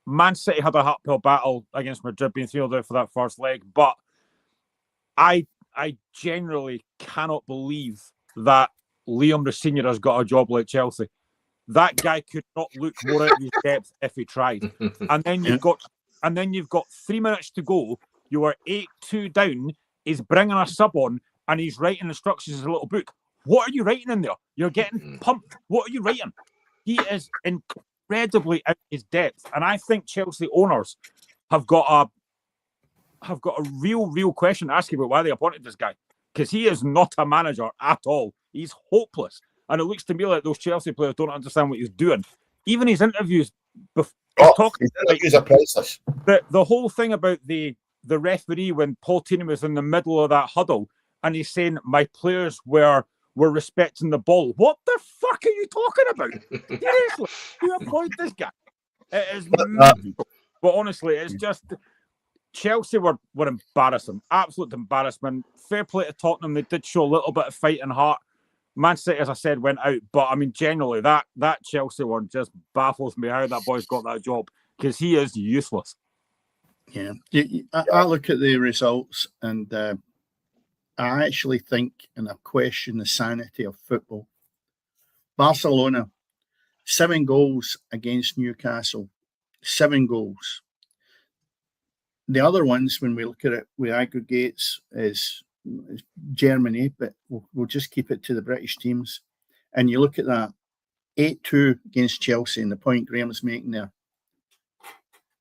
Man City had a uphill battle against Madrid, being 3-0 down for that first leg. But I generally cannot believe that Liam Rossinier has got a job like Chelsea. That guy could not look more out of his depth if he tried. And then you've got 3 minutes to go. You are 8-2 down. He's bringing a sub on, and he's writing instructions in a little book. What are you writing in there? You're getting pumped. What are you writing? He is incredibly out of his depth, and I think Chelsea owners have got a real question to ask about why they appointed this guy, because he is not a manager at all. He's hopeless. And it looks to me like those Chelsea players don't understand what he's doing. Even his interviews, his interviews are priceless. The whole thing about the referee when Paul Tierney was in the middle of that huddle and he's saying, my players were respecting the ball. What the fuck are you talking about? Seriously, you appoint this guy. It is but honestly, it's just... Chelsea were embarrassing, absolute embarrassment. Fair play to Tottenham, they did show a little bit of fight and heart. Man City, as I said, went out, but I mean, generally, that Chelsea one just baffles me how that boy's got that job, because he is useless. Yeah, I look at the results and I actually think, and I question the sanity of football. Barcelona, 7 goals against Newcastle, 7 goals. The other ones, when we look at it, we aggregates is Germany, but we'll just keep it to the British teams. And you look at that, 8-2 against Chelsea, and the point Graham's making there.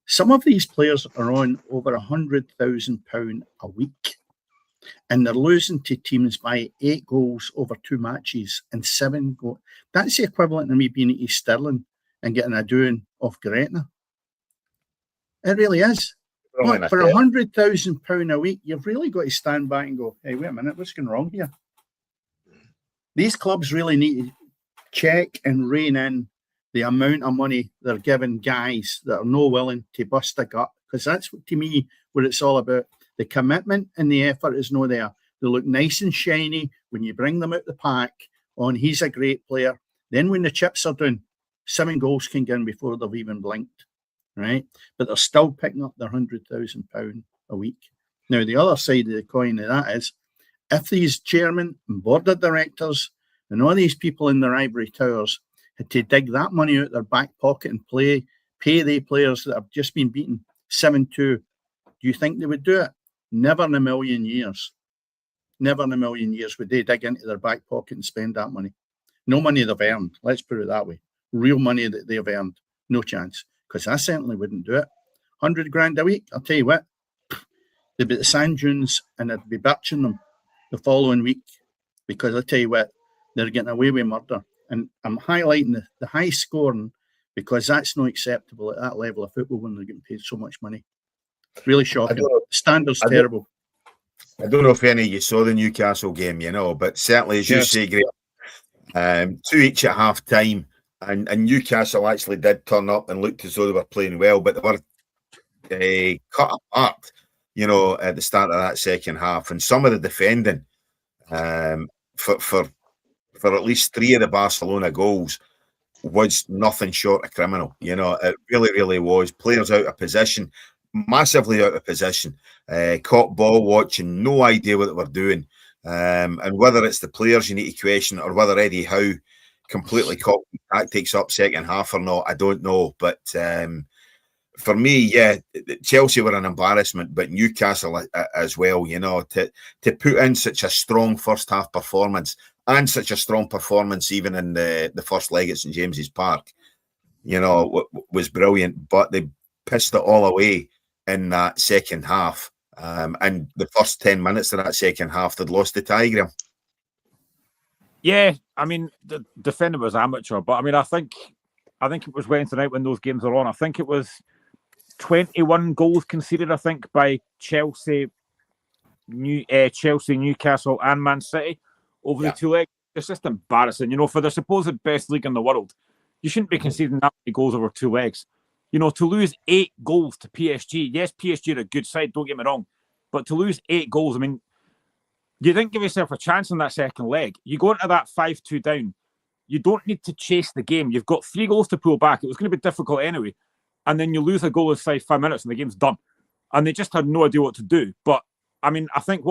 Some of these players are on over £100,000 a week, and they're losing to teams by 8 goals over 2 matches and 7 goals. That's the equivalent of me being at East Stirling and getting a doing off Gretna. It really is. Look, for £100,000 a week, you've really got to stand back and go, hey, wait a minute, what's going wrong here? These clubs really need to check and rein in the amount of money they're giving guys that are no willing to bust a gut, because that's, to me, what it's all about. The commitment and the effort is no there. They look nice and shiny when you bring them out the pack on, he's a great player. Then when the chips are down, 7 goals can get in before they've even blinked. Right, but they're still picking up their £100,000 a week. Now, the other side of the coin of that is, if these chairmen and board of directors and all these people in their ivory towers had to dig that money out their back pocket and pay the players that have just been beaten 7-2, do you think they would do it? Never in a million years. Never in a million years would they dig into their back pocket and spend that money. No money they've earned, let's put it that way. Real money that they've earned, no chance. Because I certainly wouldn't do it. 100 grand a week, I'll tell you what, they'd be at the sand dunes and I'd be birching them the following week, because I tell you what, they're getting away with murder. And I'm highlighting the high scoring, because that's not acceptable at that level of football when they're getting paid so much monch. Really shocking. The standard's terrible. I don't know if any of you saw the Newcastle game, but certainly, as you say, Graham, 2 each at half time. And Newcastle actually did turn up and looked as though they were playing well, but they were cut apart, at the start of that second half. And some of the defending for at least 3 of the Barcelona goals was nothing short of criminal. It really, really was. Players out of position, massively out of position, caught ball watching, no idea what they were doing. And whether it's the players you need to question, or whether Eddie Howe completely caught tactics up second half or not, I don't know. But for me, Chelsea were an embarrassment, but Newcastle as well, to put in such a strong first half performance, and such a strong performance even in the first leg at St James's Park, was brilliant. But they pissed it all away in that second half. And the first 10 minutes of that second half, they'd lost the Tiger. Yeah, I mean, the defender was amateur, but I mean, I think it was Wednesday night when those games are on. I think it was 21 goals conceded, I think, by Chelsea, Newcastle, and Man City over the 2 legs. It's just embarrassing, for the supposed best league in the world. You shouldn't be conceding that many goals over 2 legs. To lose 8 goals to PSG. Yes, PSG are a good side, don't get me wrong, but to lose 8 goals, I mean, you didn't give yourself a chance in that second leg. You go into that 5-2 down. You don't need to chase the game. You've got 3 goals to pull back. It was going to be difficult anyway. And then you lose a goal inside 5 minutes and the game's done. And they just had no idea what to do. But, I mean, I think,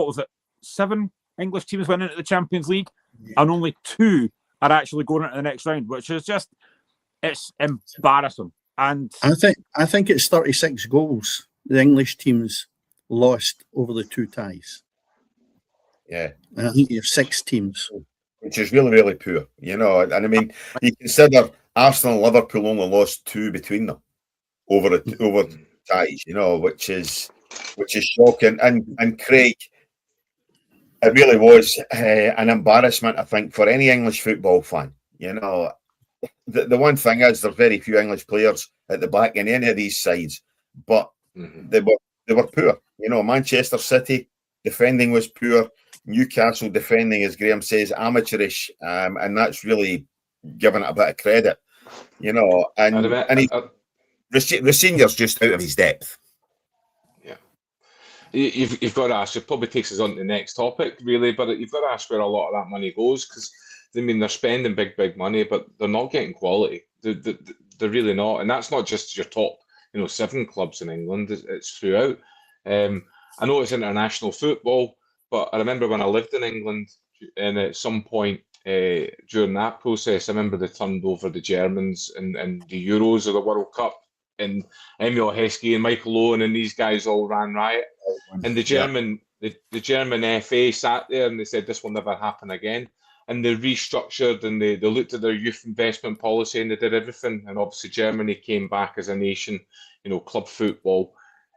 7 English teams went into the Champions League, and only 2 are actually going into the next round, which is just, it's embarrassing. And I think it's 36 goals the English teams lost over the 2 ties. Yeah. And I think you have 6 teams. Which is really, really poor, And I mean, you consider Arsenal and Liverpool only lost 2 between them over ties, which is shocking. And Craig, it really was an embarrassment, I think, for any English football fan. The one thing is, there's very few English players at the back in any of these sides, but they were poor. Manchester City defending was poor. Newcastle defending, as Graham says, amateurish, and that's really given it a bit of credit, And Rossini's just out of his depth. Yeah, you've got to ask. It probably takes us on to the next topic, really, but you've got to ask where a lot of that money goes, because I mean they're spending big money, but they're not getting quality. They're really not, and that's not just your top, 7 clubs in England. It's throughout. I know it's international football, but I remember when I lived in England, and at some point during that process, I remember they turned over the Germans and the Euros or the World Cup, and Emil Heskey and Michael Owen and these guys all ran riot. And the German FA sat there and they said this will never happen again. And they restructured and they looked at their youth investment policy and they did everything. And obviously Germany came back as a nation, club football,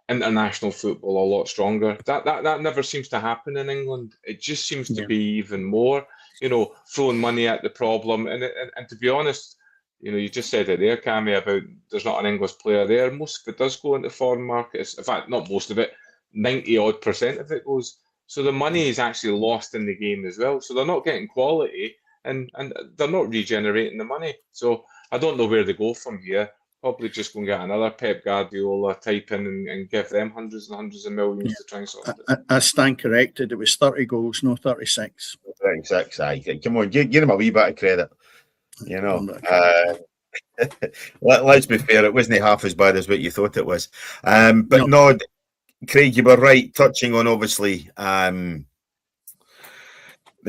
international football a lot stronger. That never seems to happen in England. It just seems to be even more, throwing money at the problem. And to be honest, you just said it there, Cammy, about there's not an English player there. Most of it does go into foreign markets. In fact, not most of it, 90% of it goes. So the money is actually lost in the game as well. So they're not getting quality and they're not regenerating the money. So I don't know where they go from here. Probably just go and get another Pep Guardiola type in and give them hundreds and hundreds of millions to try and sort it. I stand corrected. It was 30 goals, no 36. 36, aye. Come on, give him a wee bit of credit. Let's be fair, it wasn't half as bad as what you thought it was. But no, Craig, you were right, touching on obviously the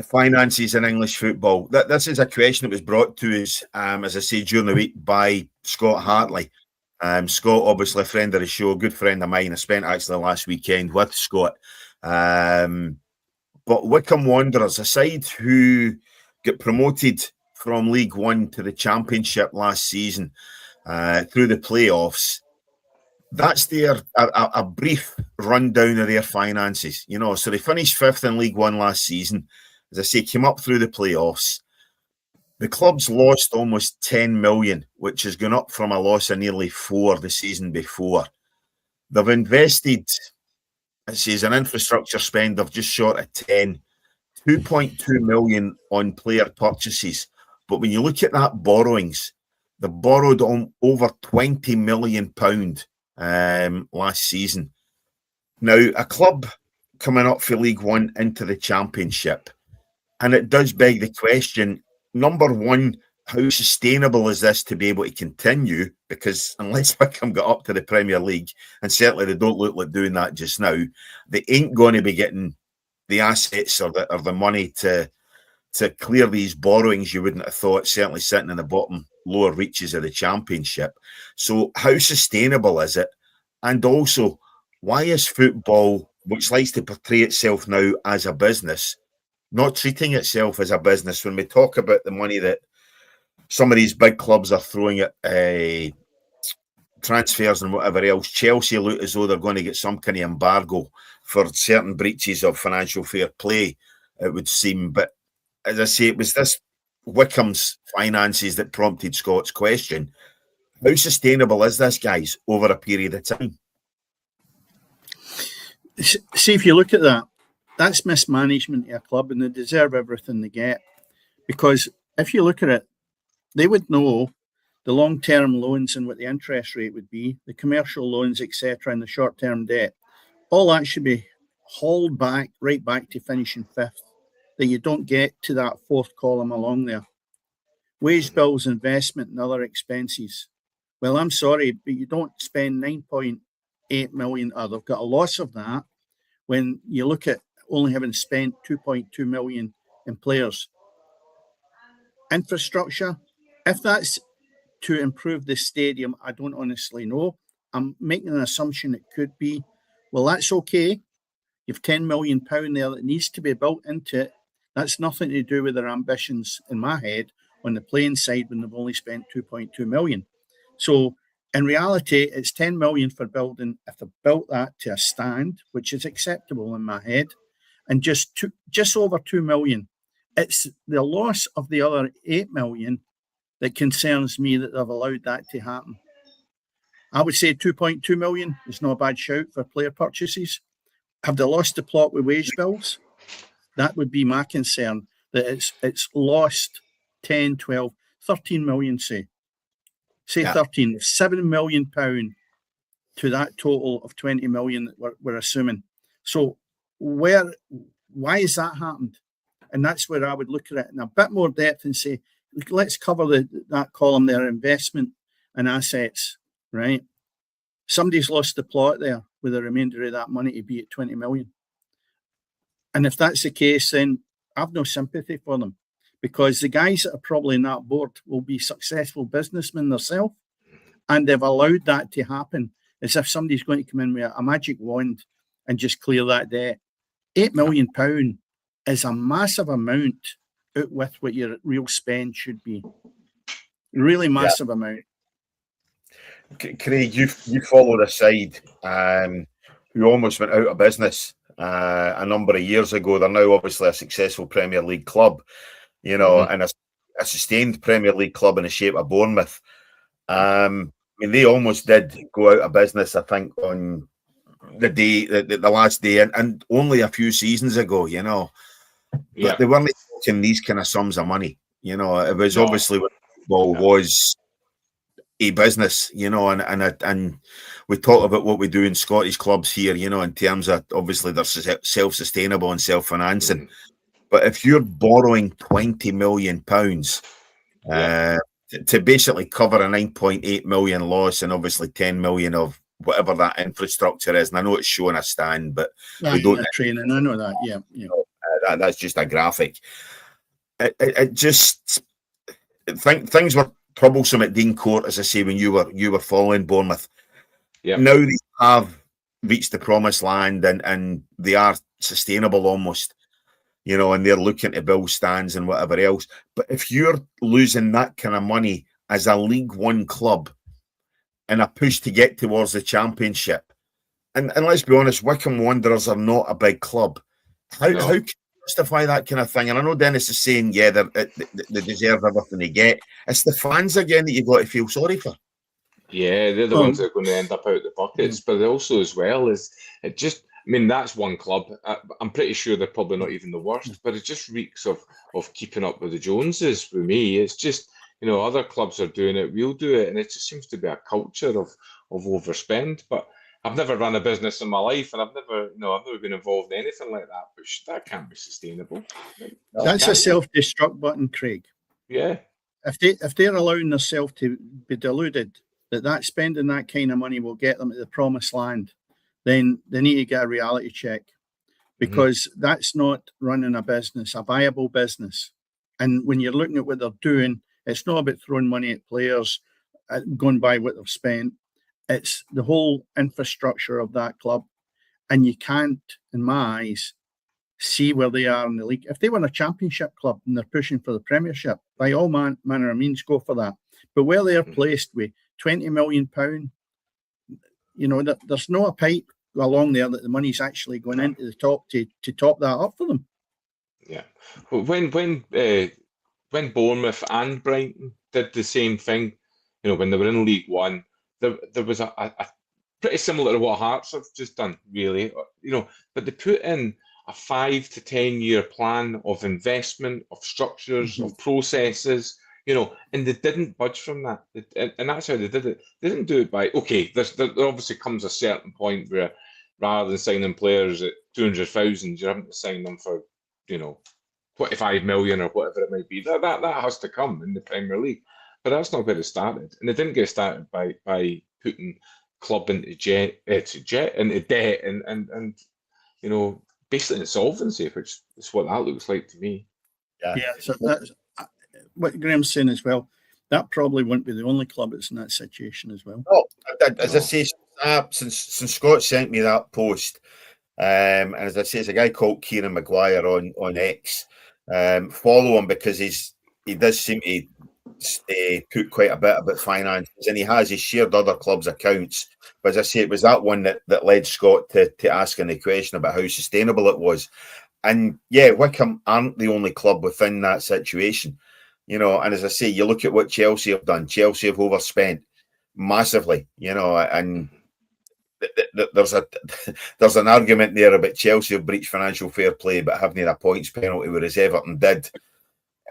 finances in English football. This is a question that was brought to us, as I say, during the week by Scott Hartley. Scott, obviously a friend of the show, good friend of mine. I spent actually the last weekend with Scott. But Wycombe Wanderers, a side who got promoted from League One to the Championship last season through the playoffs. That's a brief rundown of their finances. So they finished 5th in League One last season. As I say, came up through the playoffs. The club's lost almost 10 million, which has gone up from a loss of nearly 4 the season before. They've invested, it says, an infrastructure spend of just short of 10, 2.2 million on player purchases. But when you look at that borrowings, they borrowed on over £20 million last season. Now, a club coming up for League One into the Championship, and it does beg the question, number one, how sustainable is this to be able to continue? Because unless Wycombe got up to the Premier League, and certainly they don't look like doing that just now, they ain't going to be getting the assets or the money to clear these borrowings. You wouldn't have thought, certainly sitting in the bottom lower reaches of the Championship. So how sustainable is it? And also, why is football, which likes to portray itself now as a business, not treating itself as a business when we talk about the money that some of these big clubs are throwing at transfers and whatever else? Chelsea look as though they're going to get some kind of embargo for certain breaches of financial fair play, it would seem. But as I say, it was this Wycombe's finances that prompted Scott's question. How sustainable is this, guys, over a period of time? See, if you look at that, that's mismanagement of a club, and they deserve everything they get. Because if you look at it, they would know the long-term loans and what the interest rate would be, the commercial loans, etc., and the short-term debt. All that should be hauled back, right back to finishing 5th, that you don't get to that 4th column along there. Wage bills, investment, and other expenses. Well, I'm sorry, but you don't spend 9.8 million, or they've got a loss of that, when you look at only having spent 2.2 million in players. Infrastructure, if that's to improve the stadium, I don't honestly know. I'm making an assumption it could be. Well, that's okay. You've £10 million there that needs to be built into it. That's nothing to do with their ambitions, in my head, on the playing side when they've only spent 2.2 million. So in reality, it's 10 million for building. If they built that to a stand, which is acceptable in my head, and just over 2 million, it's the loss of the other 8 million that concerns me, that they've allowed that to happen. I would say 2.2 million is not a bad shout for player purchases. Have they lost the plot with wage bills? That would be my concern, that it's lost 10, 12, 13 million, say 13, £7 million to that total of 20 million that we're assuming. So why has that happened? And that's where I would look at it in a bit more depth and say, let's cover that column there, investment and assets, right? Somebody's lost the plot there with the remainder of that money to be at 20 million. And if that's the case, then I've no sympathy for them, because the guys that are probably in that board will be successful businessmen themselves, and they've allowed that to happen as if somebody's going to come in with a magic wand and just clear that debt. £8 million is a massive amount out with what your real spend should be. Really massive amount. Craig, you followed a side who almost went out of business a number of years ago. They're now obviously a successful Premier League club, and a sustained Premier League club in the shape of Bournemouth. I mean, they almost did go out of business, I think, on the last day, and only a few seasons ago, But they weren't talking these kind of sums of money. It was obviously what football was a business, and we talk about what we do in Scottish clubs here, in terms of obviously they're self-sustainable and self-financing. But if you're borrowing £20 million to basically cover a 9.8 million loss and obviously 10 million of whatever that infrastructure is, and I know it's showing a stand, but we don't training. I know that. Yeah. That's just a graphic. It just things were troublesome at Dean Court, as I say, when you were following Bournemouth. Yeah. Now they have reached the promised land and they are sustainable almost, and they're looking to build stands and whatever else. But if you're losing that kind of money as a League One club in a push to get towards the Championship, and let's be honest, Wycombe Wanderers are not a big club. How can you justify that kind of thing? And I know Dennis is saying, they deserve everything they get. It's the fans again that you've got to feel sorry for. Yeah, they're the ones that are going to end up out the buckets. But also as well is it just, I mean, that's one club. I'm pretty sure they're probably not even the worst, but it just reeks of keeping up with the Joneses with me. It's just, other clubs are doing it, we'll do it. And it just seems to be a culture of overspend. But I've never run a business in my life, and I've never been involved in anything like that. But that can't be sustainable. That's a self-destruct button, Craig. Yeah. If they're allowing themselves to be deluded that spending that kind of money will get them to the promised land, then they need to get a reality check, because that's not running a business, a viable business. And when you're looking at what they're doing, it's not about throwing money at players, going by what they've spent. It's the whole infrastructure of that club. And you can't, in my eyes, see where they are in the league. If they were a championship club and they're pushing for the Premiership, by all manner of means, go for that. But where they are placed with £20 million, there's no pipe along there that the money's actually going into the top to top that up for them. Yeah. Well, when Bournemouth and Brighton did the same thing, when they were in League One, there was a pretty similar to what Hearts have just done, really, but they put in a 5 to 10 year plan of investment, of structures, of processes, and they didn't budge from that. And that's how they did it. They didn't do it by, there obviously comes a certain point where rather than signing players at 200,000, you're having to sign them for, 25 million or whatever it might be. That has to come in the Premier League. But that's not where it started. And it didn't get started by putting club into debt and basically insolvency, which is what that looks like to me. Yeah, so that's what Graham's saying as well. That probably won't be the only club that's in that situation as well. Oh, as I say, since Scott sent me that post, and as I say, there's a guy called Kieran Maguire on X. Follow him because he does seem to put quite a bit about finances, and he's shared other clubs' accounts. But as I say, it was that one that led Scott to asking the question about how sustainable it was. And yeah, Wycombe aren't the only club within that situation, and as I say, you look at what Chelsea have done. Chelsea have overspent massively, and there's an argument there about Chelsea have breached financial fair play but haven't had a points penalty, whereas Everton did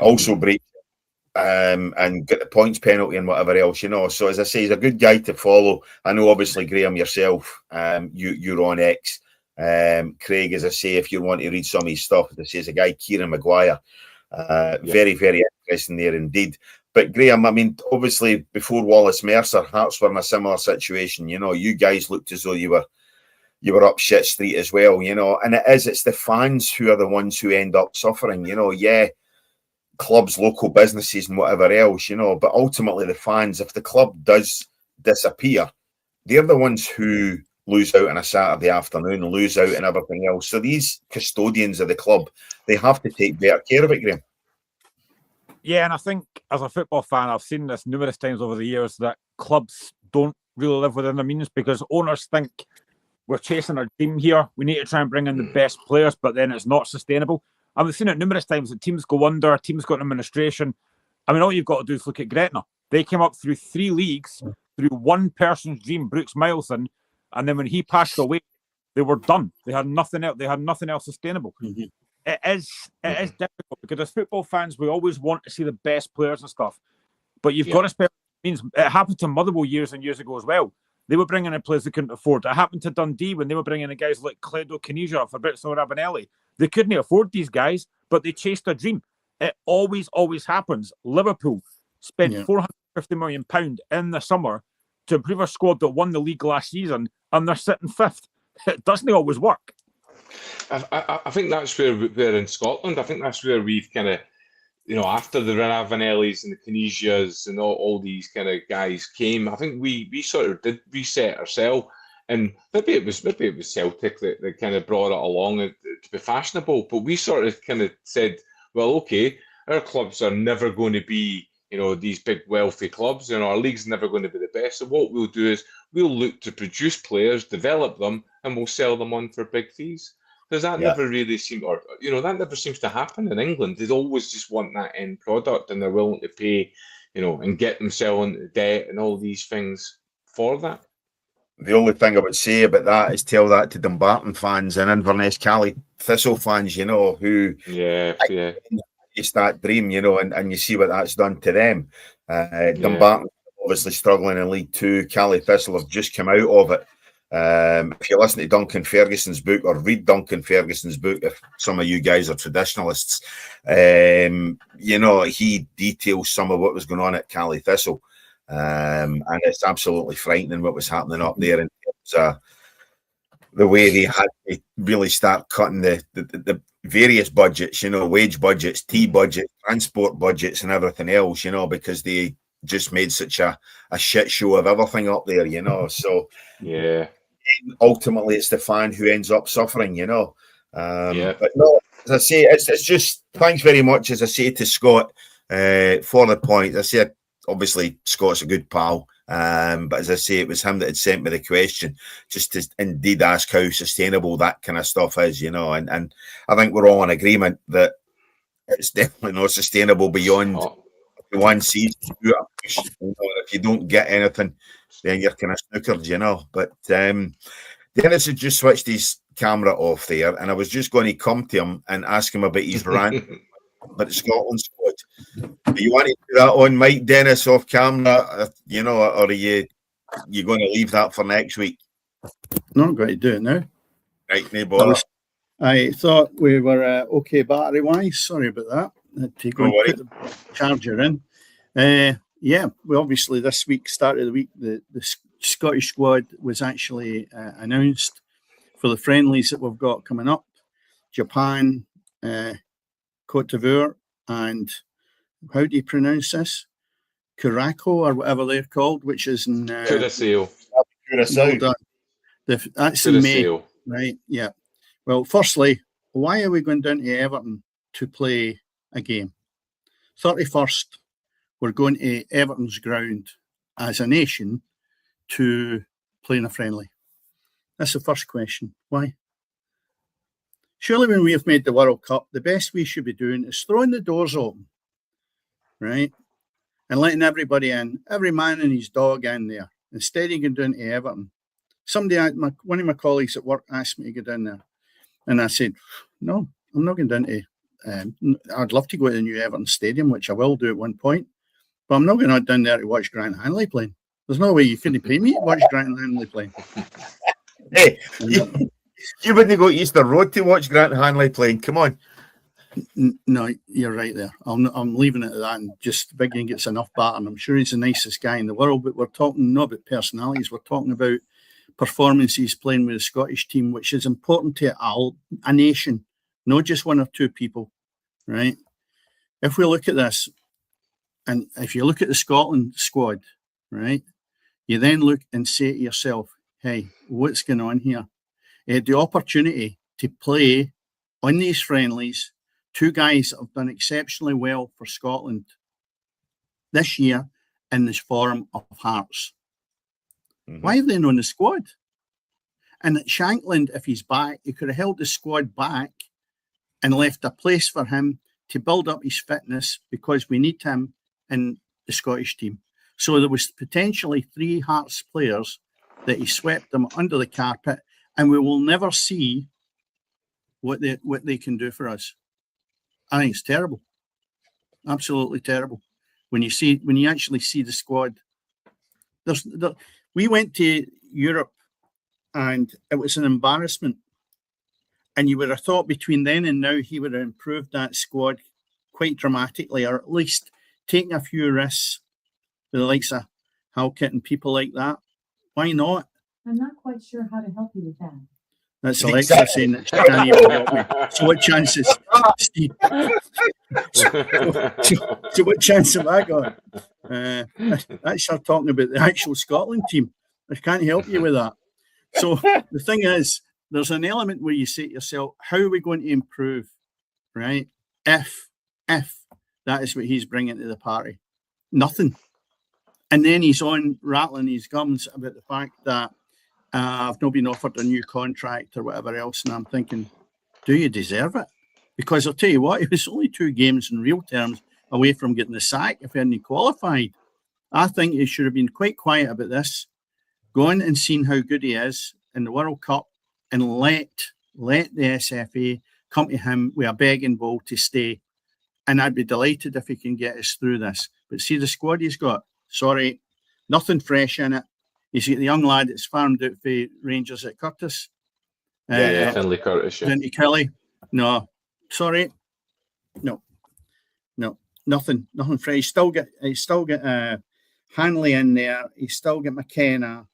also breach and get the points penalty and whatever else, So as I say, he's a good guy to follow. I know obviously Graham yourself, you're on X. Craig, as I say, if you want to read some of his stuff, as I say, is a guy, Kieran Maguire. Very, very interesting there indeed. But Graham, I mean, obviously before Wallace Mercer, Hearts were in a similar situation. You know, you guys looked as though you were up shit street as well, you know, and it's the fans who are the ones who end up suffering, you know. Yeah, clubs, local businesses and whatever else, you know, but ultimately the fans, if the club does disappear, they're the ones who lose out on a Saturday afternoon, lose out and everything else. So these custodians of the club, they have to take better care of it, Graham. Yeah, and I think as a football fan, I've seen this numerous times over the years that clubs don't really live within their means because owners think we're chasing our dream here. We need to try and bring in the best players, but then it's not sustainable. I've seen it numerous times that teams go under, teams go into administration. I mean, all you've got to do is look at Gretna. They came up through 3 leagues, through one person's dream, Brooks Milson, and then when he passed away, they were done. They had nothing else. They had nothing else sustainable. Mm-hmm. It is difficult because as football fans, we always want to see the best players and stuff. But you've got to spend means. It happened to Motherwell years and years ago as well. They were bringing in players they couldn't afford. It happened to Dundee when they were bringing in guys like Cledo Caniggia, Fabrizio Rabanelli. They couldn't afford these guys, but they chased a dream. It always happens. Liverpool spent £450 million in the summer to improve a squad that won the league last season, and they're sitting 5th. It doesn't always work. I think that's where we're in Scotland. I think that's where we've kind of, you know, after the Ravanellis and the Canisias and all these kind of guys came, I think we sort of did reset ourselves. And maybe it was Celtic that kind of brought it along to be fashionable. But we sort of kind of said, well, okay, our clubs are never going to be, you know, these big wealthy clubs, and our league's never going to be the best. So what we'll do is we'll look to produce players, develop them, and we'll sell them on for big fees. Because that never really seems, or you know, that never seems to happen in England. They always just want that end product, and they're willing to pay, you know, and get themselves into debt and all these things for that. The only thing I would say about that is tell that to Dumbarton fans and Inverness Cali Thistle fans, you know, who it's that dream, you know, and you see what that's done to them. Dumbarton obviously struggling in League 2. Cali Thistle have just come out of it. If you listen to Duncan Ferguson's book or read Duncan Ferguson's book, if some of you guys are traditionalists, you know, he details some of what was going on at Cali Thistle. And it's absolutely frightening what was happening up there in terms of the way they had to really start cutting the various budgets, you know, wage budgets, tea budgets, transport budgets and everything else, you know, because they just made such a shit show of everything up there, you know. So ultimately it's the fan who ends up suffering, you know. But no, as I say, it's just thanks very much, as I say, to Scott for the point. As I said, obviously Scott's a good pal, but as I say, it was him that had sent me the question just to indeed ask how sustainable that kind of stuff is, you know, and I think we're all in agreement that it's definitely not sustainable beyond one season. You know, if you don't get anything, then you're kind of snookered, you know. But Dennis had just switched his camera off there, and I was just going to come to him and ask him about his rant about the Scotland squad. Do you want to do that on mic, Dennis, off camera, you know, or are you going to leave that for next week? No, I'm going to do it now. Right, no bother. I thought we were okay battery-wise. Sorry about that. I had to go and put the charger in. We obviously this week, start of the week, the Scottish squad was actually announced for the friendlies that we've got coming up. Japan, Cote d'Ivoire, and how do you pronounce this? Curaçao or whatever they're called, which is in Curaçao. That's in May, right? Yeah. Well, firstly, why are we going down to Everton to play a game? 31st, we're going to Everton's ground as a nation to play in a friendly. That's the first question. Why? Surely when we have made the World Cup, the best we should be doing is throwing the doors open, right? And letting everybody in, every man and his dog in there, instead of going down to Everton. One of my colleagues at work asked me to go down there. And I said, no, I'm not going down to, I'd love to go to the new Everton Stadium, which I will do at one point, but I'm not going down there to watch Grant Hanley playing. There's no way you couldn't pay me to watch Grant Hanley playing. Hey, You wouldn't go to Easter Road to watch Grant Hanley playing. Come on. No, you're right there. I'm leaving it at that, and just Biggin gets enough batter. I'm sure he's the nicest guy in the world, but we're talking not about personalities. We're talking about performances playing with the Scottish team, which is important to a nation, not just one or two people, right? If we look at this, and if you look at the Scotland squad, right, you then look and say to yourself, hey, what's going on here? The opportunity to play on these friendlies, two guys that have done exceptionally well for Scotland this year in this form of Hearts. Mm-hmm. Why are they not on the squad? And at Shankland, if he's back, he could have held the squad back and left a place for him to build up his fitness, because we need him in the Scottish team. So there was potentially 3 Hearts players that he swept them under the carpet, and we will never see what they can do for us. I think it's terrible, absolutely terrible. When you actually see the squad, we went to Europe, and it was an embarrassment. And you would have thought between then and now he would have improved that squad quite dramatically, or at least taking a few risks with the likes of Halkett and people like that. Why not? I'm not quite sure how to help you with that. That's Alexa saying that she can't even help me. So what chances, Steve? So what chance have I got? That's her talking about the actual Scotland team. I can't help you with that. So the thing is, there's an element where you say to yourself, how are we going to improve, right? If that is what he's bringing to the party. Nothing. And then he's on rattling his gums about the fact that I've not been offered a new contract or whatever else. And I'm thinking, do you deserve it? Because I'll tell you what, it was only 2 games in real terms away from getting the sack if he hadn't qualified. I think he should have been quite quiet about this, gone and seen how good he is in the World Cup, and let the SFA come to him with a begging bowl to stay. And I'd be delighted if he can get us through this. But see the squad he's got, sorry, nothing fresh in it. He's got the young lad that's farmed out for Rangers at Curtis. Finlay Curtis. Yeah. Vinty Kelly. No, sorry. No, nothing fresh. He's still got Hanley in there. He's still got McKenna.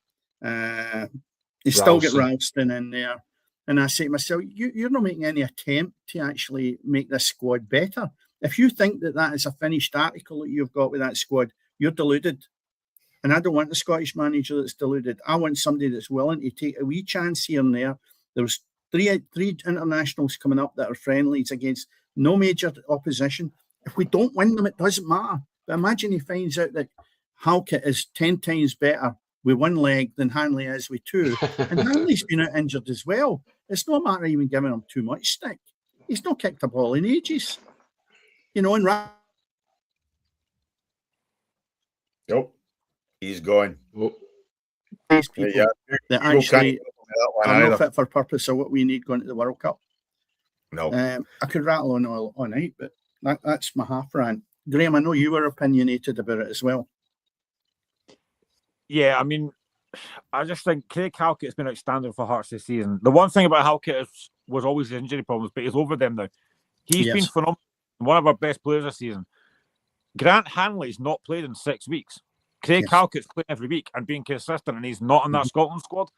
He's still got Ralston in there. And I say to myself, you're not making any attempt to actually make this squad better. If you think that is a finished article that you've got with that squad, you're deluded. And I don't want a Scottish manager that's deluded. I want somebody that's willing to take a wee chance here and there. There's three internationals coming up that are friendlies against no major opposition. If we don't win them, it doesn't matter. But imagine he finds out that Halkett is 10 times better with 1 leg than Hanley is with 2. And Hanley's been out injured as well. It's no matter even giving him too much stick. He's not kicked a ball in ages. You know, and Nope. He's gone. These people that actually are not fit for purpose of what we need going to the World Cup. No. I could rattle on all night, but that's my half rant. Graham, I know you were opinionated about it as well. Yeah, I mean, I just think Craig Halkett's been outstanding for Hearts this season. The one thing about Halkett was always his injury problems, but he's over them now. He's been phenomenal. One of our best players this season. Grant Hanley's not played in 6 weeks. Craig Halkett's playing every week and being consistent, and he's not in that Scotland squad.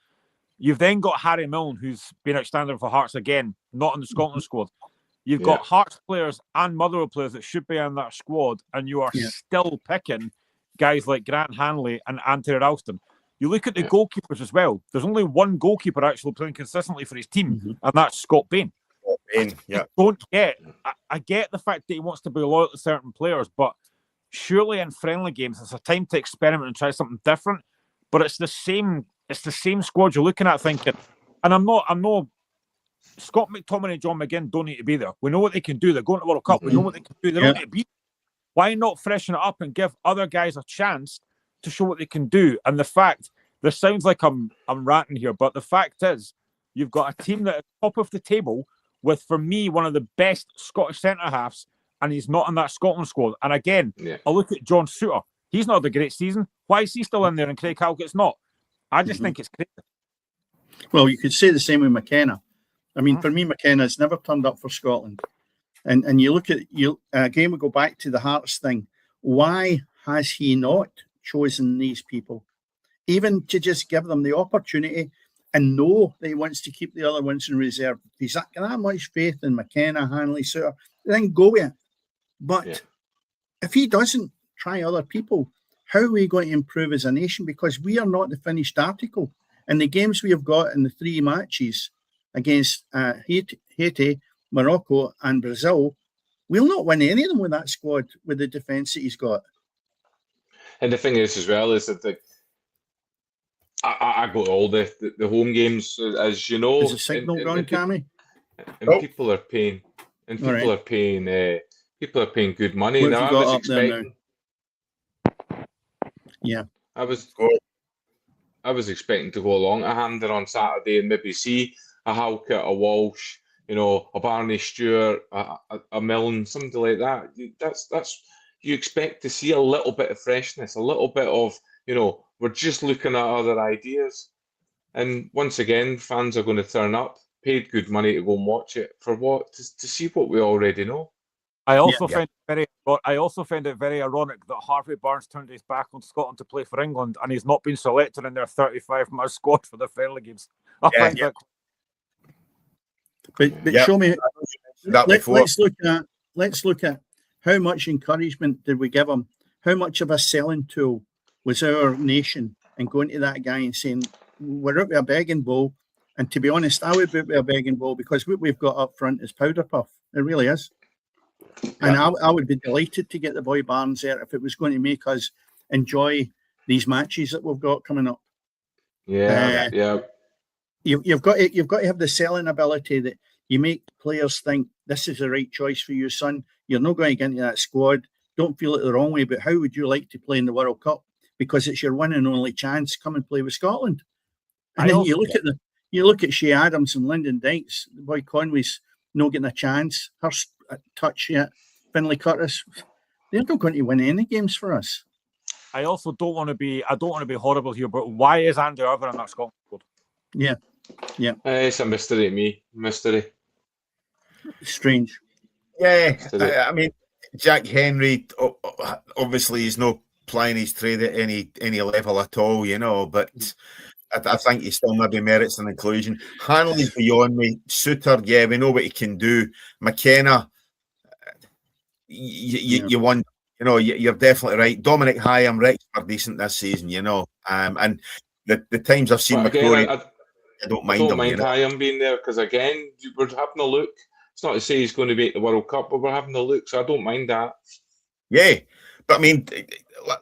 You've then got Harry Milne, who's been outstanding for Hearts again, not in the Scotland squad. You've got Hearts players and Motherwell players that should be in that squad, and you are still picking guys like Grant Hanley and Anthony Ralston. You look at the goalkeepers as well. There's only 1 goalkeeper actually playing consistently for his team, and that's Scott Bain. I get the fact that he wants to be loyal to certain players, but surely in friendly games it's a time to experiment and try something different. But it's the same squad you're looking at thinking, and I'm not Scott McTominay and John McGinn don't need to be there. We know what they can do. They're going to the World Cup. We know what they can do. They don't need to be. Why not freshen it up and give other guys a chance to show what they can do? And the fact, this sounds like I'm ranting here, but the fact is, you've got a team that is top of the table with, for me, one of the best Scottish centre-halves, and he's not in that Scotland squad. And again, I look at John Souttar. He's not had a great season. Why is he still in there and Craig Halkett's not? I just think it's crazy. Well, you could say the same with McKenna. I mean, for me, McKenna's never turned up for Scotland. And you look at again, we go back to the Hearts thing. Why has he not chosen these people? Even to just give them the opportunity and know that he wants to keep the other ones in reserve. He's got that much faith in McKenna, Hanley, Suter, then go with it. But if he doesn't try other people, how are we going to improve as a nation? Because we are not the finished article. And the games we have got in the 3 matches against Haiti, Morocco and Brazil, we'll not win any of them with that squad, with the defence that he's got. And the thing is, as well, is that I go to all the home games, as you know. Is the signal gone, Cammy? And people are paying, and people are paying good money. What Now, have you got up there now? Yeah, I was expecting to go along to Hampden on Saturday and maybe see a Halkett, a Walsh, you know, a Barney Stewart, a Milne, something like that. That's you expect to see a little bit of freshness, a little bit of, you know, we're just looking at other ideas. And once again, fans are going to turn up, paid good money to go and watch it. For what? To see what we already know. I also find it very ironic that Harvey Barnes turned his back on Scotland to play for England, and he's not been selected in their 35-man squad for the friendly games. I find that. But show me. Let's look at how much encouragement did we give him? How much of a selling tool was our nation and going to that guy and saying, we're out with a begging bowl? And to be honest, I would be out with a begging bowl because what we've got up front is powder puff. It really is. And I would be delighted to get the boy Barnes there if it was going to make us enjoy these matches that we've got coming up. You've got to have the selling ability that you make players think this is the right choice for you, son. You're not going to get into that squad. Don't feel it the wrong way, but how would you like to play in the World Cup? Because it's your one and only chance. Come and play with Scotland. And then you look at Shea Adams and Lyndon Dykes. The boy Conway's not getting a chance. Hurst a touch yet. Finlay Curtis. They're not going to win any games for us. I also don't want to be horrible here, but why is Andy Irvine in that Scotland squad? Yeah. It's a mystery to me. Mystery. Strange. Yeah, I mean, Jack Henry, obviously he's not playing his trade at any level at all, you know, but I think he still maybe merits an inclusion. Hanley's beyond me. Suter, yeah, we know what he can do. McKenna, you won. You know, you're definitely right. Dominic Hyam, Rex are decent this season, you know. And the times I've seen McCrory, I don't mind him. You know? Hyam being there because, again, we're having a look. It's not to say he's going to be at the World Cup, but we're having a look, so I don't mind that. Yeah, but I mean,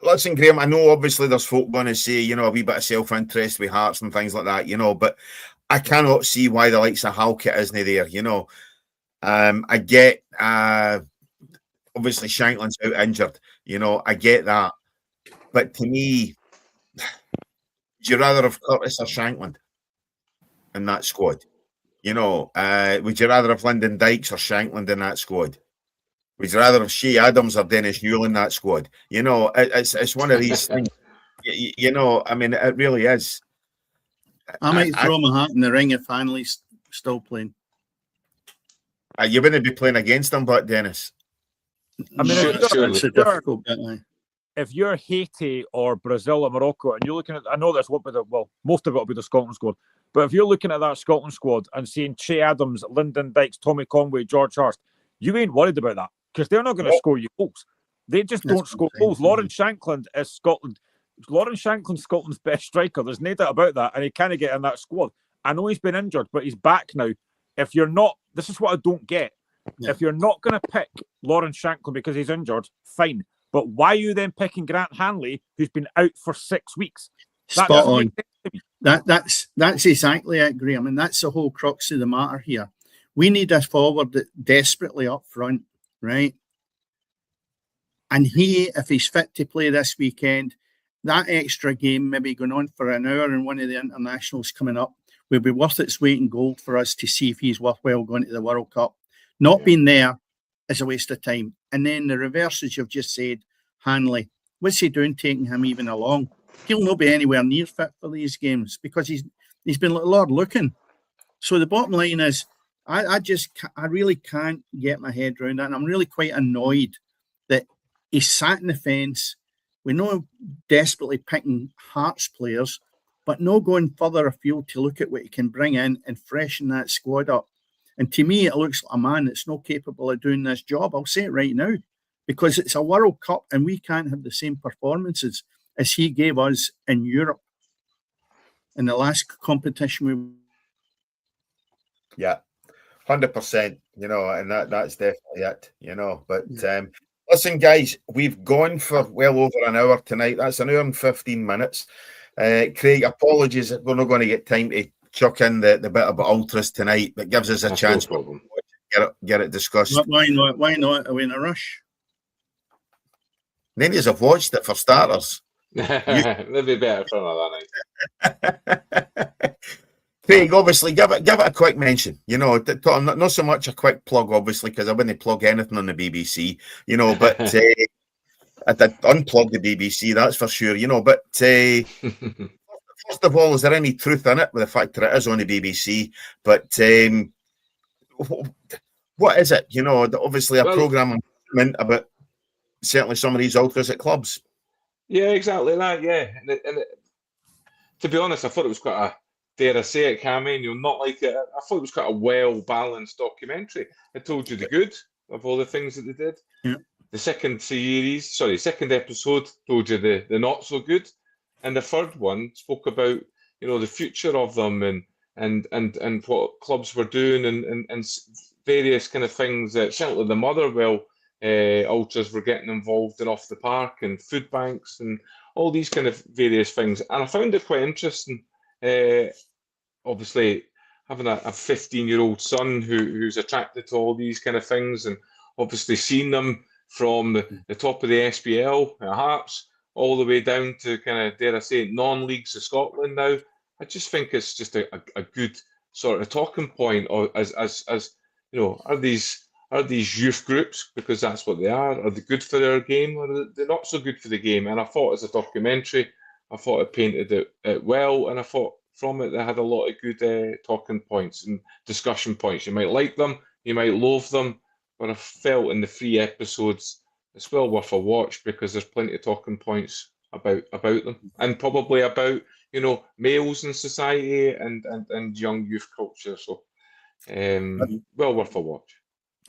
listen, Graham, I know obviously there's folk going to say, you know, a wee bit of self-interest with Hearts and things like that, you know, but I cannot see why the likes of Halkett isn't there, you know. I get, obviously Shankland's out injured, you know, I get that. But to me, would you rather have Curtis or Shankland in that squad? You know, would you rather have Lyndon Dykes or Shankland in that squad? Would you rather have Shea Adams or Dennis Newell in that squad? You know, it's one of these things. You know, I mean, it really is. I might throw my hat in the ring if Hanley's still playing. You wouldn't be playing against him, but Dennis. I mean, it's a difficult bit. If you're Haiti or Brazil or Morocco and you're looking at, I know this won't be most of it will be the Scotland squad, but if you're looking at that Scotland squad and seeing Shea Adams, Lyndon Dykes, Tommy Conway, George Hurst, you ain't worried about that because they're not going to score you goals. They just don't score goals. Lawrence Shankland is Scotland. Lawrence Shankland's Scotland's best striker. There's no doubt about that, and he can't get in that squad. I know he's been injured, but he's back now. If you're not, this is what I don't get. Yeah. If you're not going to pick Lawrence Shankland because he's injured, fine. But why are you then picking Grant Hanley, who's been out for 6 weeks? Spot on. That's exactly it, Graham, and that's the whole crux of the matter here. We need a forward that desperately up front, right? And if he's fit to play this weekend, that extra game maybe going on for an hour in one of the internationals coming up will be worth its weight in gold for us to see if he's worthwhile going to the World Cup. Not being there is a waste of time. And then the reverse, as you've just said, Hanley, what's he doing taking him even along? He'll not be anywhere near fit for these games because he's been like Lord looking. So the bottom line is I really can't get my head around that. And I'm really quite annoyed that he sat in the fence. We know desperately picking Hearts players, but no going further afield to look at what he can bring in and freshen that squad up. And to me, it looks like a man that's not capable of doing this job. I'll say it right now, because it's a World Cup and we can't have the same performances as he gave us in Europe in the last competition. Yeah, 100%, you know, and that's definitely it, you know. But listen, guys, we've gone for well over an hour tonight. That's an hour and 15 minutes. Craig, apologies, we're not going to get time to chuck in the bit about ultras tonight, but gives us a chance to get it discussed. Why not? Why not? Are we in a rush? Many of us have watched it, for starters. They'd be better for another night. Craig, obviously, give it a quick mention. You know, not so much a quick plug, obviously, because I wouldn't plug anything on the BBC. You know, but I did unplug the BBC, that's for sure. You know, but first of all, is there any truth in it with the fact that it is on the BBC? But what is it? You know, obviously a programme about certainly some of these ultras at clubs. Yeah, exactly that. Yeah, and to be honest, I thought it was quite a, dare I say it, Cammy, and you'll not like it. I thought it was quite a well-balanced documentary. It told you the good of all the things that they did. Yeah. The second episode told you the not so good, and the third one spoke about, you know, the future of them and what clubs were doing and various kind of things that certainly the Motherwell ultras were getting involved in off the park and food banks and all these kind of various things. And I found it quite interesting. Obviously, having a 15-year-old son who's attracted to all these kind of things, and obviously seen them from the top of the SPL at Hearts all the way down to kind of, dare I say, non-leagues of Scotland now. I just think it's just a good sort of talking point, or as you know, are these youth groups, because that's what they are they good for their game, or are they not so good for the game? And I thought, as a documentary, I thought it painted it well, and I thought from it they had a lot of good talking points and discussion points. You might like them, you might loathe them, but I felt in the 3 episodes it's well worth a watch, because there's plenty of talking points about them, and probably about, you know, males in society and young youth culture. So well worth a watch.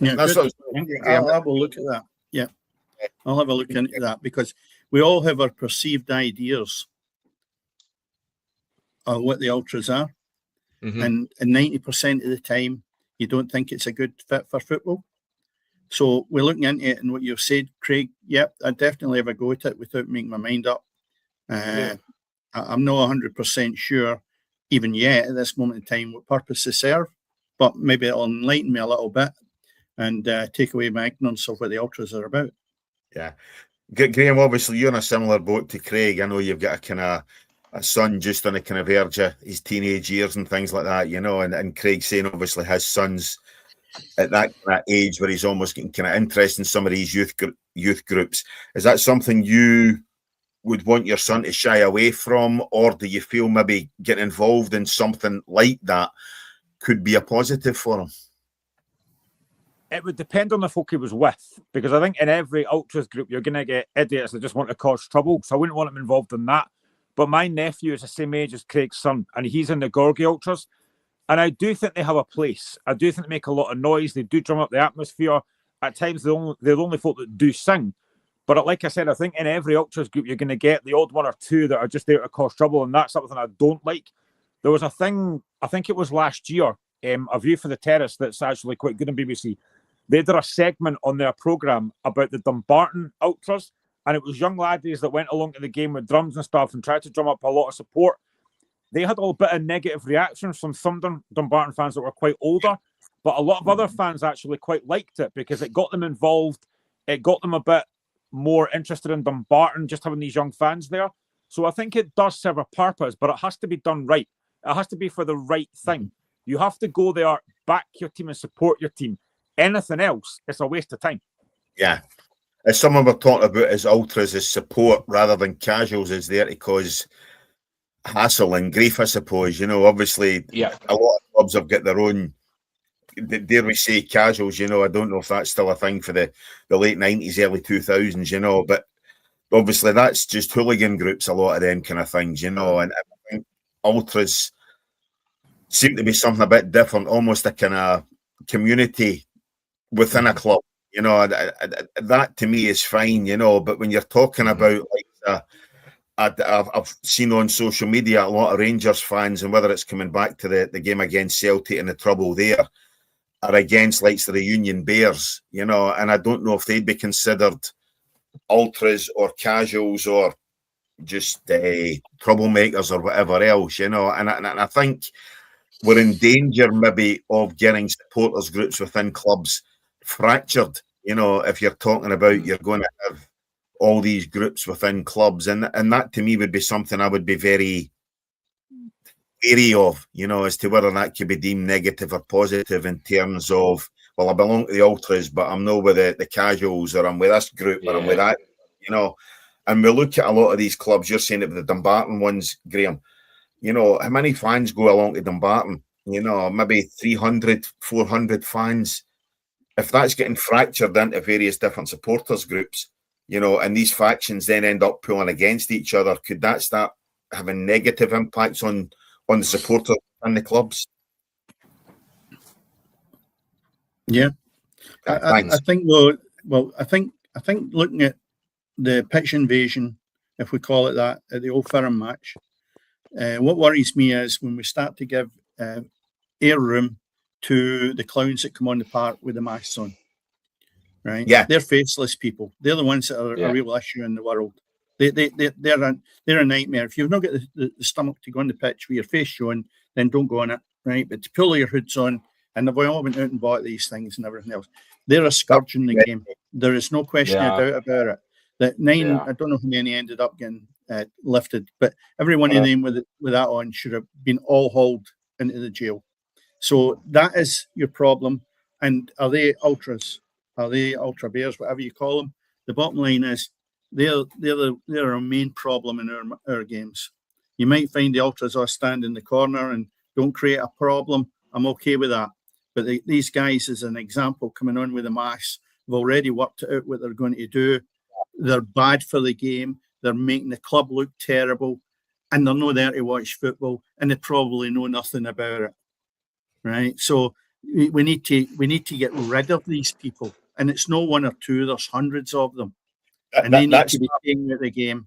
Yeah, that's what I'll have a look at that. Yeah, I'll have a look into that, because we all have our perceived ideas of what the ultras are, and 90% of the time you don't think it's a good fit for football. So we're looking into it, and what you've said, Craig, yep, I definitely have a go at it without making my mind up. I'm not 100% sure even yet at this moment in time what purpose they serve, but maybe it'll enlighten me a little bit and take away my ignorance of what the ultras are about. Yeah. Graham, obviously you're in a similar boat to Craig. I know you've got a kind of a son just on the kind of verge of his teenage years and things like that, you know, and Craig saying obviously his son's at that kind of age where he's almost getting kind of interested in some of these youth groups. Is that something you would want your son to shy away from, or do you feel maybe getting involved in something like that could be a positive for him? It would depend on the folk he was with, because I think in every ultras group you're going to get idiots that just want to cause trouble, so I wouldn't want him involved in that. But my nephew is the same age as Craig's son, and he's in the Gorgie ultras, and I do think they have a place. I do think they make a lot of noise. They do drum up the atmosphere. At times they're the only folk that do sing. But like I said, I think in every ultras group you're going to get the odd one or two that are just there to cause trouble, and that's something I don't like. There was a thing, I think it was last year, A View for the Terrace, that's actually quite good on BBC. They did a segment on their programme about the Dumbarton ultras, and it was young laddies that went along to the game with drums and stuff and tried to drum up a lot of support. They had a bit of negative reactions from some Dumbarton fans that were quite older, but a lot of other fans actually quite liked it, because it got them involved. It got them a bit more interested in Dumbarton, just having these young fans there. So I think it does serve a purpose, but it has to be done right. It has to be for the right thing. You have to go there, back your team and support your team. Anything else, it's a waste of time. Yeah. As someone we're talking about as ultras as support rather than casuals is there to cause hassle and grief, I suppose. You know, obviously, a lot of clubs have got their own dare we say, casuals. You know, I don't know if that's still a thing for the late 90s, early 2000s. You know, but obviously that's just hooligan groups. A lot of them kind of things. You know, and I think ultras seem to be something a bit different, almost a kind of community within a club. You know, that to me is fine. You know, but when you're talking about like I've seen on social media a lot of Rangers fans, and whether it's coming back to the game against Celtic and the trouble there, are against likes of the Union Bears, you know, and I don't know if they'd be considered ultras or casuals or just troublemakers or whatever else, you know, and I think we're in danger maybe of getting supporters groups within clubs fractured, you know, if you're talking about you're going to have all these groups within clubs, and that to me would be something I would be very wary of, you know, as to whether that could be deemed negative or positive in terms of, well, I belong to the ultras, but I'm not with the casuals, or I'm with this group, or I'm with that, you know. And we look at a lot of these clubs, you're saying it with the Dumbarton ones, Graham, you know, how many fans go along to Dumbarton? You know, maybe 300, 400 fans. If that's getting fractured into various different supporters groups, you know, and these factions then end up pulling against each other, could that start having negative impacts on the supporters and the clubs? Yeah, I think though. Well, I think looking at the pitch invasion, if we call it that, at the Old Firm match, what worries me is when we start to give air room to the clowns that come on the park with the masks on. Right? Yeah, they're faceless people. They're the ones that are a real issue in the world. They're a nightmare. If you've not got the stomach to go on the pitch with your face showing, then don't go on it, right? But to pull your hoods on, and they've all went out and bought these things and everything else. They're a scourge in the game. There is no question of doubt about it. That nine, I don't know how many ended up getting lifted, but every one of them with that on should have been all hauled into the jail. So that is your problem. And are they ultras? Are they ultra bears? Whatever you call them. The bottom line is they're our main problem in our games. You might find the ultras all stand in the corner and don't create a problem. I'm okay with that. But these guys, as an example, coming on with the masks, have already worked out what they're going to do. They're bad for the game. They're making the club look terrible, and they're not there to watch football, and they probably know nothing about it. Right? So we need to get rid of these people, and it's no one or two. There's hundreds of them, and they need to be taken out of the game.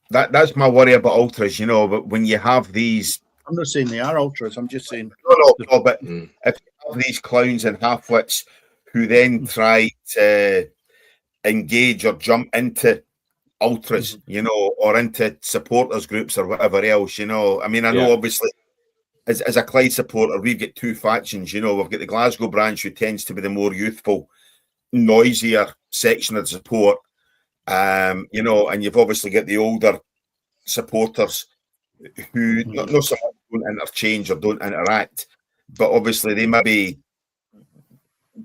That's my worry about ultras, you know. But when you have these, I'm not saying they are ultras. I'm just saying no. But if you have these clowns and halfwits who then try to engage or jump into ultras, you know, or into supporters groups or whatever else, you know. I mean, I know obviously as a Clyde supporter, we've got two factions, you know. We've got the Glasgow branch, who tends to be the more youthful, noisier section of the support, you know, and you've obviously got the older supporters who not so much don't interchange or don't interact, but obviously they maybe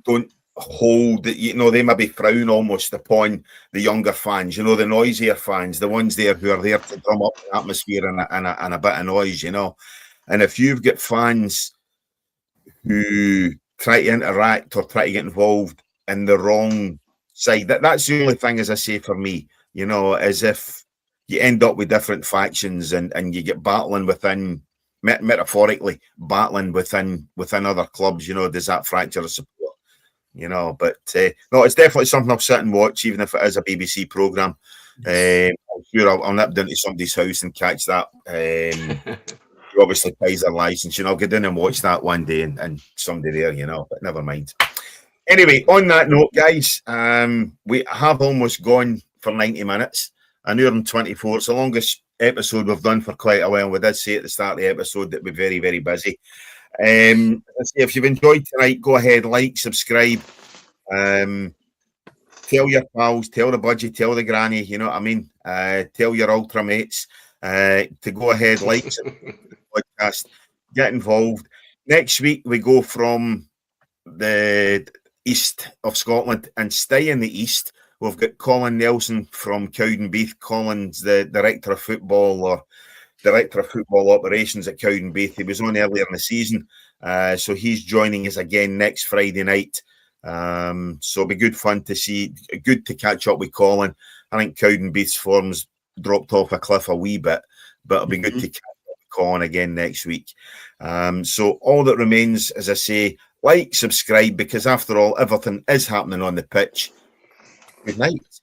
don't hold, you know, they maybe frown almost upon the younger fans, you know, the noisier fans, the ones there who are there to drum up the atmosphere and a bit of noise, you know. And if you've got fans who try to interact or try to get involved in the wrong side, that's the only thing, as I say, for me, you know, as if you end up with different factions and you get battling within, metaphorically, battling within other clubs, you know. Does that fracture of support? You know, but no, it's definitely something I'll sit and watch, even if it is a BBC programme. I'm sure I'll nip down to somebody's house and catch that. Who obviously pays their licence, you know. I'll get down and watch that one day and somebody there, you know, but never mind. Anyway, on that note, guys, we have almost gone for 90 minutes, an hour and 24. It's the longest episode we've done for quite a while. We did say at the start of the episode that we're very, very busy. If you've enjoyed tonight, go ahead, like, subscribe, tell your pals, tell the budgie, tell the granny, you know what I mean, tell your ultra mates to go ahead, like the podcast, get involved. Next week we go from the east of Scotland and stay in the east. We've got Colin Nelson from Cowdenbeath. Colin's the director of football operations at Cowdenbeath. He was on earlier in the season, So he's joining us again next Friday night. So it'll be good fun to see, good to catch up with Colin. I think Cowdenbeath's form's dropped off a cliff a wee bit, but it'll be good to catch up with Colin again next week. So all that remains, as I say, like, subscribe, because after all, everything is happening on the pitch. Good night.